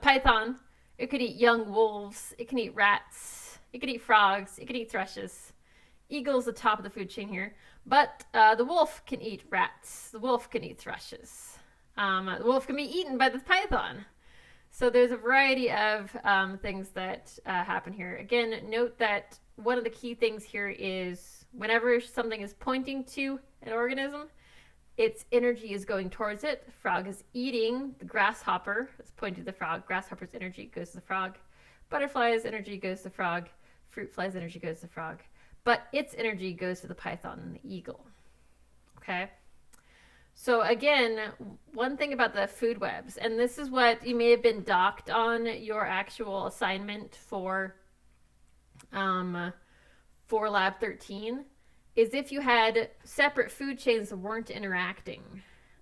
python. It could eat young wolves. It can eat rats. It can eat frogs. It can eat thrushes. Eagle's the top of the food chain here. But the wolf can eat rats. The wolf can eat thrushes. The wolf can be eaten by the python. So there's a variety of things that happen here. Again, note that one of the key things here is whenever something is pointing to an organism, its energy is going towards it. Frog is eating the grasshopper. It's pointing to the frog. Grasshopper's energy goes to the frog. Butterfly's energy goes to the frog. Fruit fly's energy goes to the frog. But its energy goes to the python and the eagle. Okay? So again, one thing about the food webs, and this is what you may have been docked on your actual assignment for Lab 13, is if you had separate food chains that weren't interacting.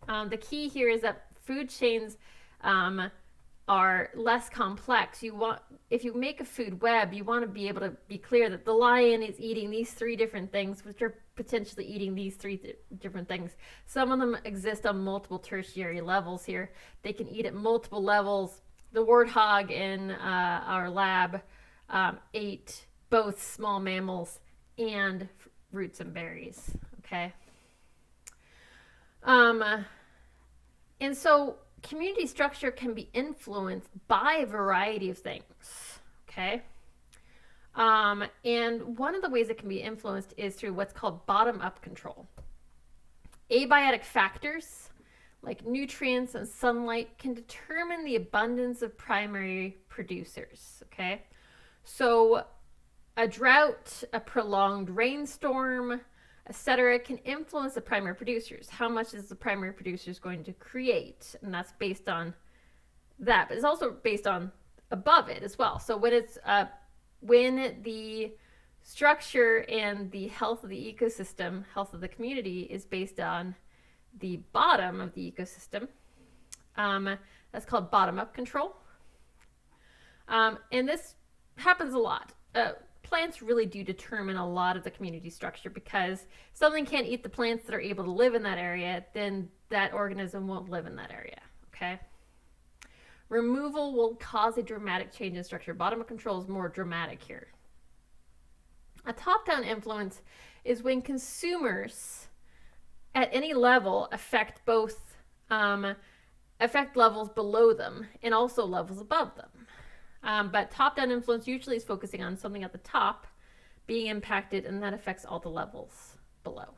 The key here is that food chains are less complex. If you make a food web, you want to be able to be clear that the lion is eating these 3 different things, which are potentially eating these 3 different things. Some of them exist on multiple tertiary levels here. They can eat at multiple levels. The warthog in our lab ate both small mammals and roots and berries. Okay. And so community structure can be influenced by a variety of things. Okay. And one of the ways it can be influenced is through what's called bottom-up control. Abiotic factors like nutrients and sunlight can determine the abundance of primary producers. Okay. So a drought, a prolonged rainstorm, etc., can influence the primary producers. How much is the primary producers going to create? And that's based on that, but it's also based on above it as well. So when the structure and the health of the ecosystem, health of the community, is based on the bottom of the ecosystem, that's called bottom-up control. And this happens a lot. Plants really do determine a lot of the community structure, because if something can't eat the plants that are able to live in that area, then that organism won't live in that area. Okay. Removal will cause a dramatic change in structure. Bottom-up control is more dramatic here. A top-down influence is when consumers at any level affect levels below them and also levels above them. But top-down influence usually is focusing on something at the top being impacted, and that affects all the levels below.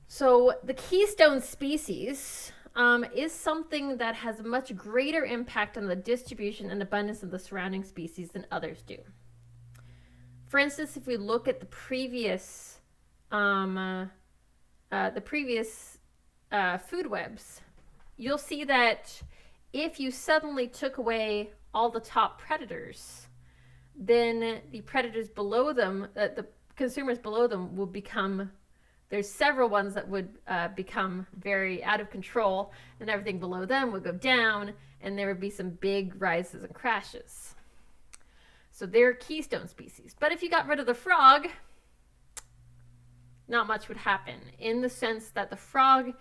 So the keystone species is something that has a much greater impact on the distribution and abundance of the surrounding species than others do. For instance, if we look at the previous food webs, you'll see that if you suddenly took away all the top predators, then the predators below them, the consumers below them, will become, there's several ones that would become very out of control, and everything below them would go down, and there would be some big rises and crashes. So they're keystone species. But if you got rid of the frog, not much would happen, in the sense that the frog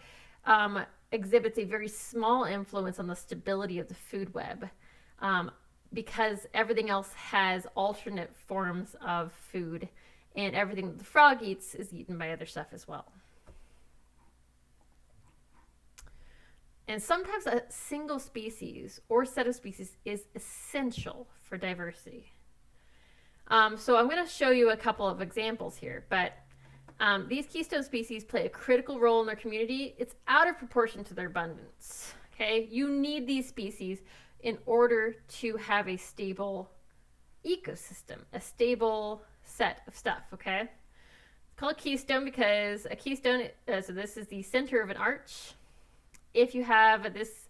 exhibits a very small influence on the stability of the food web, because everything else has alternate forms of food, and everything that the frog eats is eaten by other stuff as well. And sometimes a single species or set of species is essential for diversity. So I'm going to show you a couple of examples here, but these keystone species play a critical role in their community. It's out of proportion to their abundance. Okay, you need these species in order to have a stable ecosystem, a stable set of stuff, okay? It's called a keystone because a keystone, so this is the center of an arch. If you have this,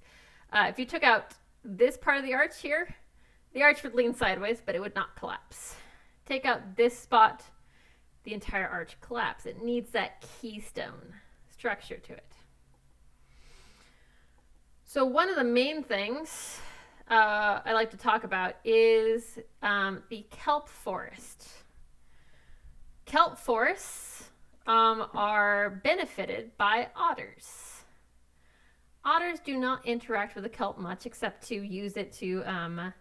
if you took out this part of the arch here, the arch would lean sideways, but it would not collapse. Take out this spot, the entire arch collapse. It needs that keystone structure to it. So one of the main things I like to talk about is the kelp forest. Kelp forests are benefited by otters. Otters do not interact with the kelp much except to use it to,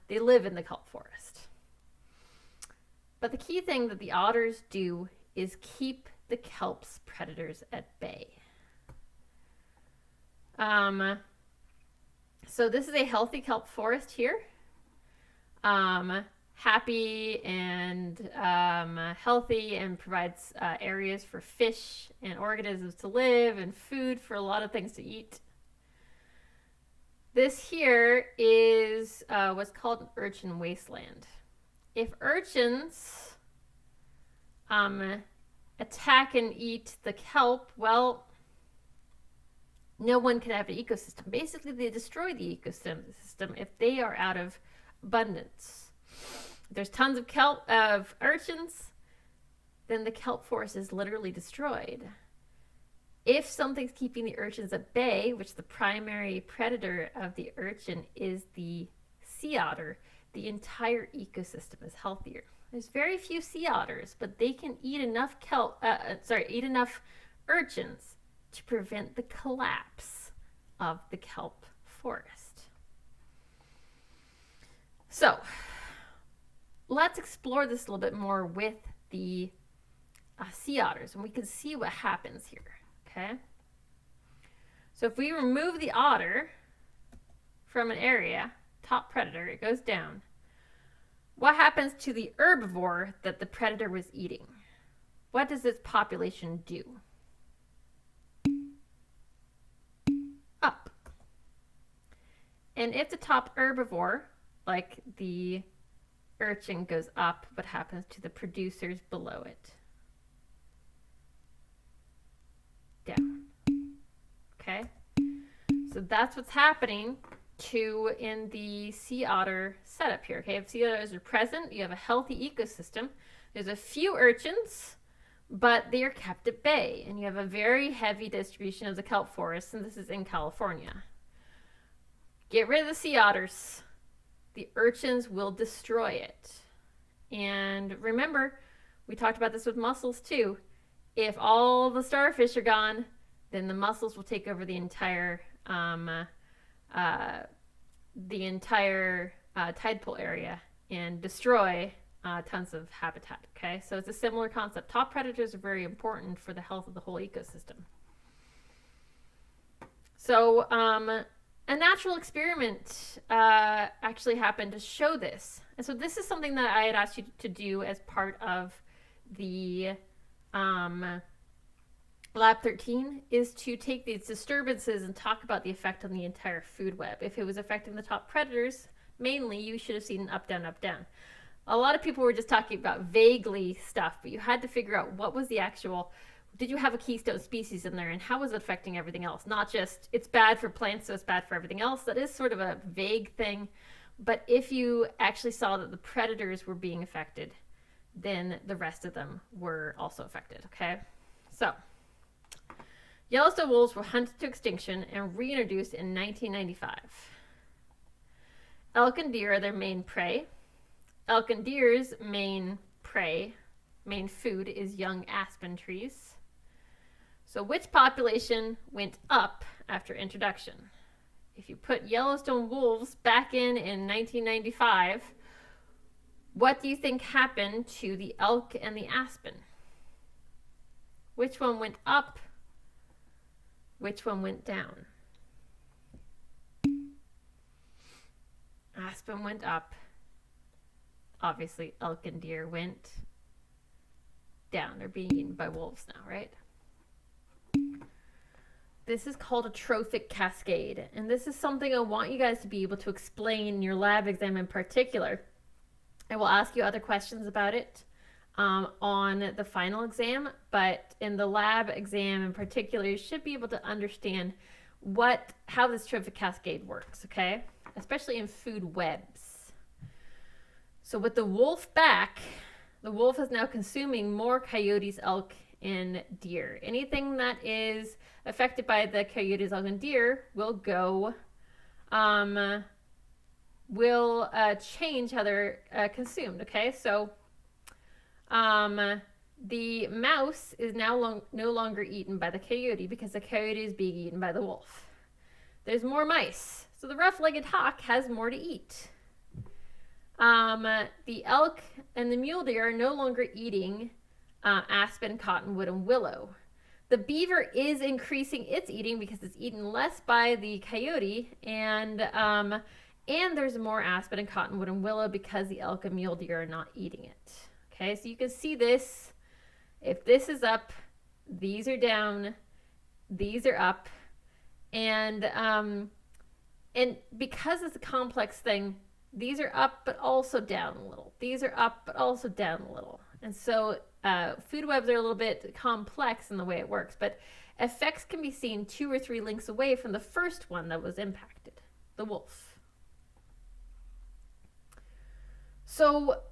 they live in the kelp forest. But the key thing that the otters do is keep the kelp's predators at bay. So this is a healthy kelp forest here. Happy and healthy, and provides areas for fish and organisms to live and food for a lot of things to eat. This here is what's called an urchin wasteland. If urchins attack and eat the kelp, well, no one can have an ecosystem. Basically, they destroy the ecosystem if they are out of abundance. If there's tons of kelp of urchins, then the kelp forest is literally destroyed. If something's keeping the urchins at bay, which the primary predator of the urchin is the sea otter, the entire ecosystem is healthier. There's very few sea otters, but they can eat enough eat enough urchins to prevent the collapse of the kelp forest. So, let's explore this a little bit more with the sea otters, and we can see what happens here. Okay, so if we remove the otter from an area, top predator, it goes down. What happens to the herbivore that the predator was eating? What does its population do? Up. And if the top herbivore, like the urchin, goes up, what happens to the producers below it? Down. Okay, so that's what's happening in the sea otter setup here. Okay, if sea otters are present, you have a healthy ecosystem. There's a few urchins, but they are kept at bay, and you have a very heavy distribution of the kelp forest, and this is in California. Get rid of the sea otters. The urchins will destroy it. And remember, we talked about this with mussels too. If all the starfish are gone, then the mussels will take over the entire tide pool area and destroy tons of habitat. Okay, so it's a similar concept. Top predators are very important for the health of the whole ecosystem. So a natural experiment actually happened to show this. And so this is something that I had asked you to do as part of the Lab 13, is to take these disturbances and talk about the effect on the entire food web. If it was affecting the top predators, mainly, you should have seen an up, down, up, down. A lot of people were just talking about vaguely stuff, but you had to figure out what was the actual, did you have a keystone species in there, and how was it affecting everything else? Not just, it's bad for plants, so it's bad for everything else. That is sort of a vague thing. But if you actually saw that the predators were being affected, then the rest of them were also affected, okay? So, Yellowstone wolves were hunted to extinction and reintroduced in 1995. Elk and deer are their main prey. Elk and deer's main food is young aspen trees. So which population went up after introduction? If you put Yellowstone wolves back in 1995, what do you think happened to the elk and the aspen? Which one went up? Which one went down? Aspen went up. Obviously, elk and deer went down. They're being eaten by wolves now, right? This is called a trophic cascade, and this is something I want you guys to be able to explain in your lab exam in particular. I will ask you other questions about it on the final exam, but in the lab exam in particular, you should be able to understand how this trophic cascade works, okay? Especially in food webs. So with the wolf back, the wolf is now consuming more coyotes, elk, and deer. Anything that is affected by the coyotes, elk, and deer will change how they're consumed, okay? So the mouse is now no longer eaten by the coyote because the coyote is being eaten by the wolf. There's more mice, so the rough-legged hawk has more to eat. The elk and the mule deer are no longer eating aspen, cottonwood, and willow. The beaver is increasing its eating because it's eaten less by the coyote, and there's more aspen and cottonwood and willow because the elk and mule deer are not eating it. Okay, so you can see this. If this is up, these are down, these are up, and because it's a complex thing, these are up but also down a little. These are up but also down a little. And so food webs are a little bit complex in the way it works, but effects can be seen 2 or 3 links away from the first one that was impacted, the wolf. So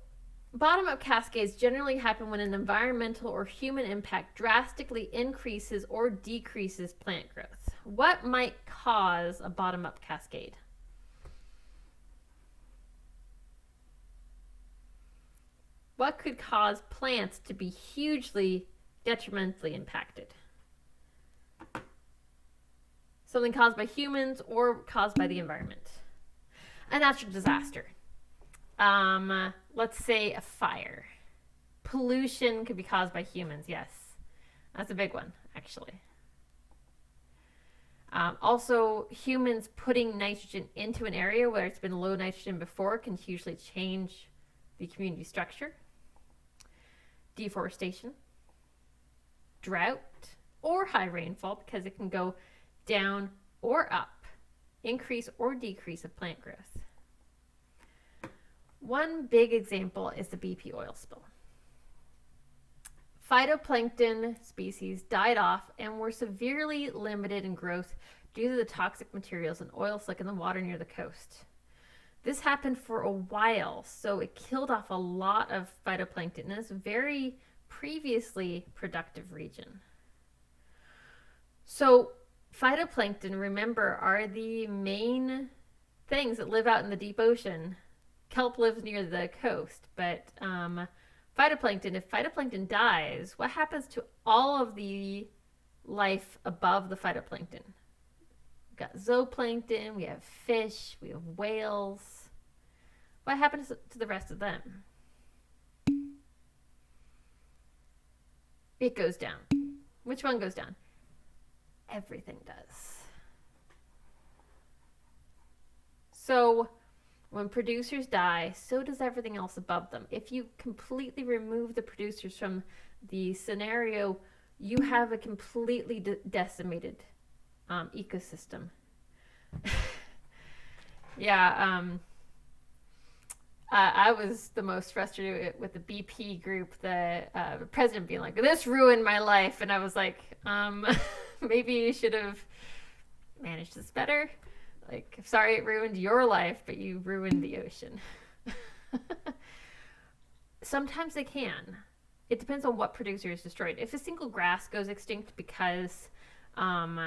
bottom-up cascades generally happen when an environmental or human impact drastically increases or decreases plant growth. What might cause a bottom-up cascade? What could cause plants to be hugely detrimentally impacted? Something caused by humans or caused by the environment. A natural disaster. Let's say a fire. Pollution could be caused by humans, yes. That's a big one, actually. Also, humans putting nitrogen into an area where it's been low nitrogen before can hugely change the community structure. Deforestation, drought, or high rainfall, because it can go down or up, increase or decrease of plant growth. One big example is the BP oil spill. Phytoplankton species died off and were severely limited in growth due to the toxic materials and oil slick in the water near the coast. This happened for a while, so it killed off a lot of phytoplankton in this very previously productive region. So phytoplankton, remember, are the main things that live out in the deep ocean. Kelp lives near the coast, but phytoplankton, if phytoplankton dies, what happens to all of the life above the phytoplankton? We've got zooplankton, we have fish, we have whales. What happens to the rest of them? It goes down. Which one goes down? Everything does. So when producers die, so does everything else above them. If you completely remove the producers from the scenario, you have a completely decimated ecosystem. Yeah, I was the most frustrated with the BP group, the president being like, this ruined my life. And I was like, maybe you should have managed this better. Like, sorry it ruined your life, but you ruined the ocean. Sometimes they can. It depends on what producer is destroyed. If a single grass goes extinct because of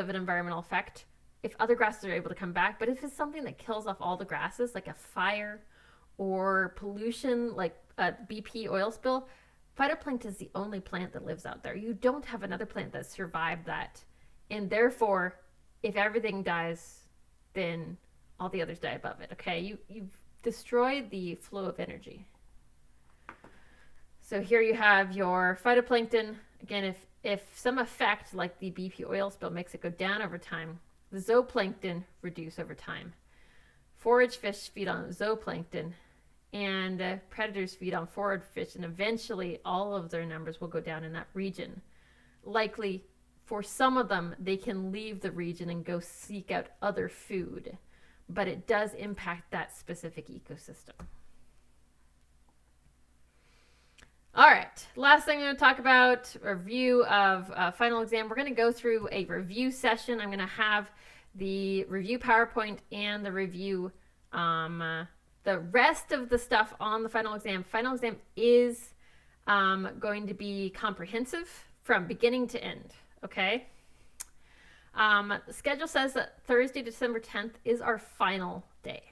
an environmental effect, if other grasses are able to come back, but if it's something that kills off all the grasses, like a fire or pollution, like a BP oil spill, phytoplankton is the only plant that lives out there. You don't have another plant that survived that. And therefore, if everything dies, then all the others die above it, okay? You've destroyed the flow of energy. So here you have your phytoplankton. Again, if some effect like the BP oil spill makes it go down over time, the zooplankton reduce over time. Forage fish feed on zooplankton, and predators feed on forage fish, and eventually all of their numbers will go down in that region. Likely, for some of them, they can leave the region and go seek out other food, but it does impact that specific ecosystem. All right. Last thing I'm going to talk about, review of final exam. We're going to go through a review session. I'm going to have the review PowerPoint and the review, the rest of the stuff on the final exam. Final exam is going to be comprehensive from beginning to end. Okay. The schedule says that Thursday, December 10th is our final day.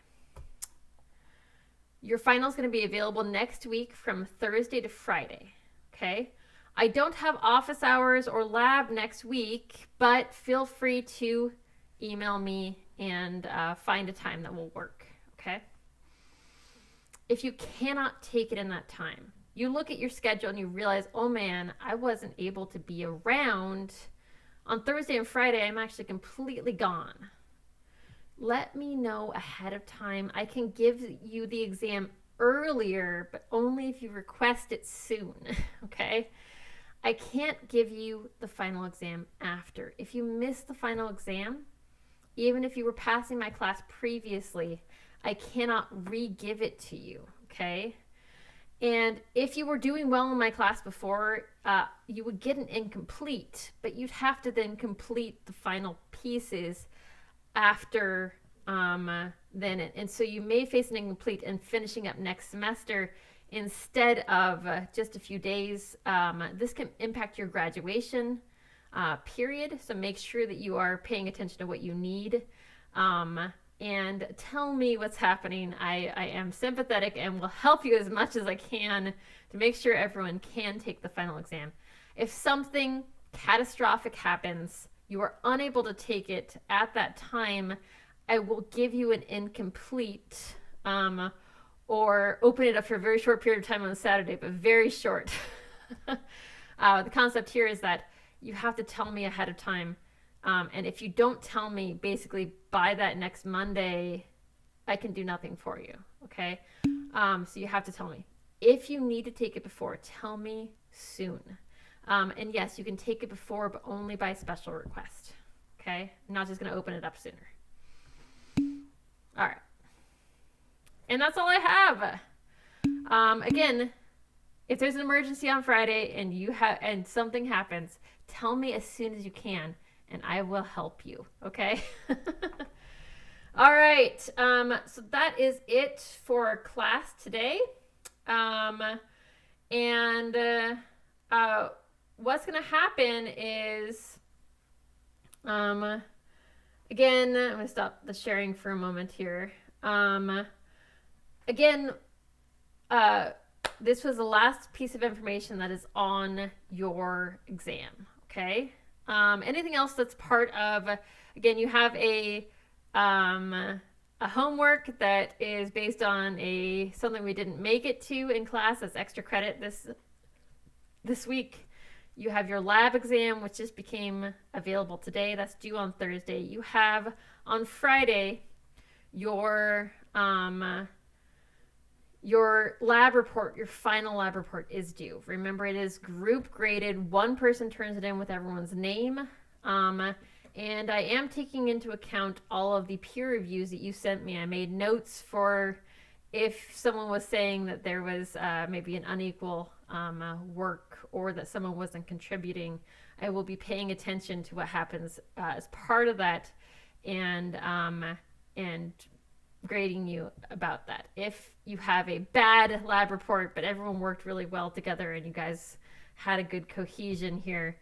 Your final is going to be available next week from Thursday to Friday. Okay. I don't have office hours or lab next week, but feel free to email me and find a time that will work. Okay. If you cannot take it in that time, you look at your schedule and you realize, oh man, I wasn't able to be around on Thursday and Friday. I'm actually completely gone. Let me know ahead of time. I can give you the exam earlier, but only if you request it soon, okay? I can't give you the final exam after. If you miss the final exam, even if you were passing my class previously, I cannot re-give it to you, okay? And if you were doing well in my class before, you would get an incomplete, but you'd have to then complete the final pieces after then. And so you may face an incomplete and finishing up next semester instead of just a few days. This can impact your graduation period. So make sure that you are paying attention to what you need. And tell me what's happening. I am sympathetic and will help you as much as I can to make sure everyone can take the final exam. If something catastrophic happens, you are unable to take it at that time, I will give you an incomplete or open it up for a very short period of time on Saturday, but very short. The concept here is that you have to tell me ahead of time. And if you don't tell me basically by that next Monday, I can do nothing for you. Okay. So you have to tell me. If you need to take it before, tell me soon. And yes, you can take it before, but only by special request. Okay. I'm not just going to open it up sooner. All right. And that's all I have. Again, if there's an emergency on Friday and something happens, tell me as soon as you can, and I will help you. Okay. All right. So that is it for class today. What's going to happen is, again, I'm going to stop the sharing for a moment here. This was the last piece of information that is on your exam. Okay. Anything else that's part of, again, you have a homework that is based on something we didn't make it to in class as extra credit this week. You have your lab exam, which just became available today. That's due on Thursday. You have on Friday your lab report, your final lab report is due. Remember, it is group graded. One person turns it in with everyone's name. And I am taking into account all of the peer reviews that you sent me. I made notes for if someone was saying that there was maybe an unequal work or that someone wasn't contributing. I will be paying attention to what happens as part of that and grading you about that. If you have a bad lab report, but everyone worked really well together and you guys had a good cohesion here,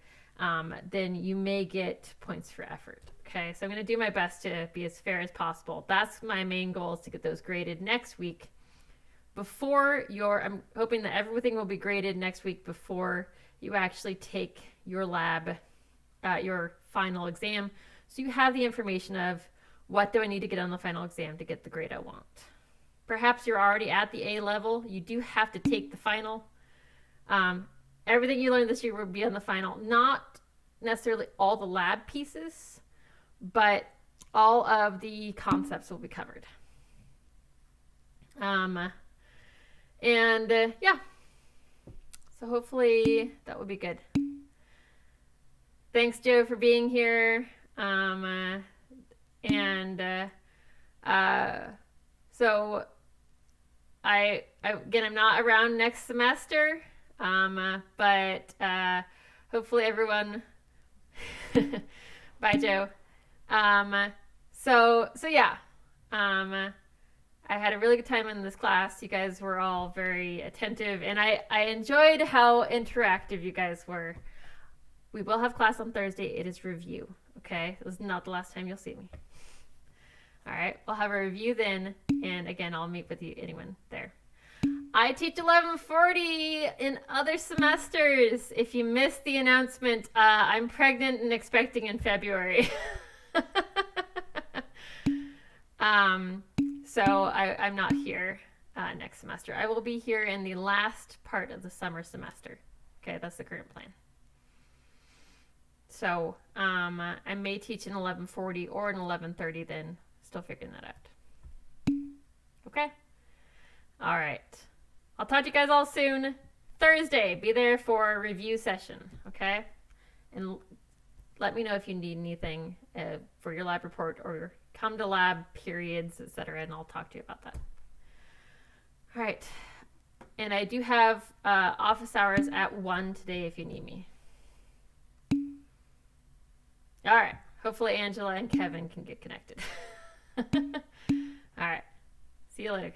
then you may get points for effort. Okay, so I'm going to do my best to be as fair as possible. That's my main goal, is to get those graded next week. I'm hoping that everything will be graded next week before you actually take your lab, your final exam. So you have the information of what do I need to get on the final exam to get the grade I want. Perhaps you're already at the A level. You do have to take the final. Everything you learned this year will be on the final. Not necessarily all the lab pieces, but all of the concepts will be covered. Yeah. So hopefully that will be good. Thanks, Joe, for being here. So I'm not around next semester. But hopefully everyone. Bye, Joe. So yeah. I had a really good time in this class. You guys were all very attentive, and I enjoyed how interactive you guys were. We will have class on Thursday. It is review. Okay, this is not the last time you'll see me. All right, we'll have a review then, and again, I'll meet with you, anyone there. I teach 1140 in other semesters. If you missed the announcement, I'm pregnant and expecting in February. So I'm not here next semester. I will be here in the last part of the summer semester. Okay, that's the current plan. So I may teach in 1140 or in 1130 then. Still figuring that out. Okay? All right. I'll talk to you guys all soon. Thursday, be there for a review session, okay? And let me know if you need anything for your lab report or come to lab periods, etc., and I'll talk to you about that. All right. And I do have office hours at 1 today if you need me. All right. Hopefully Angela and Kevin can get connected. All right. See you later.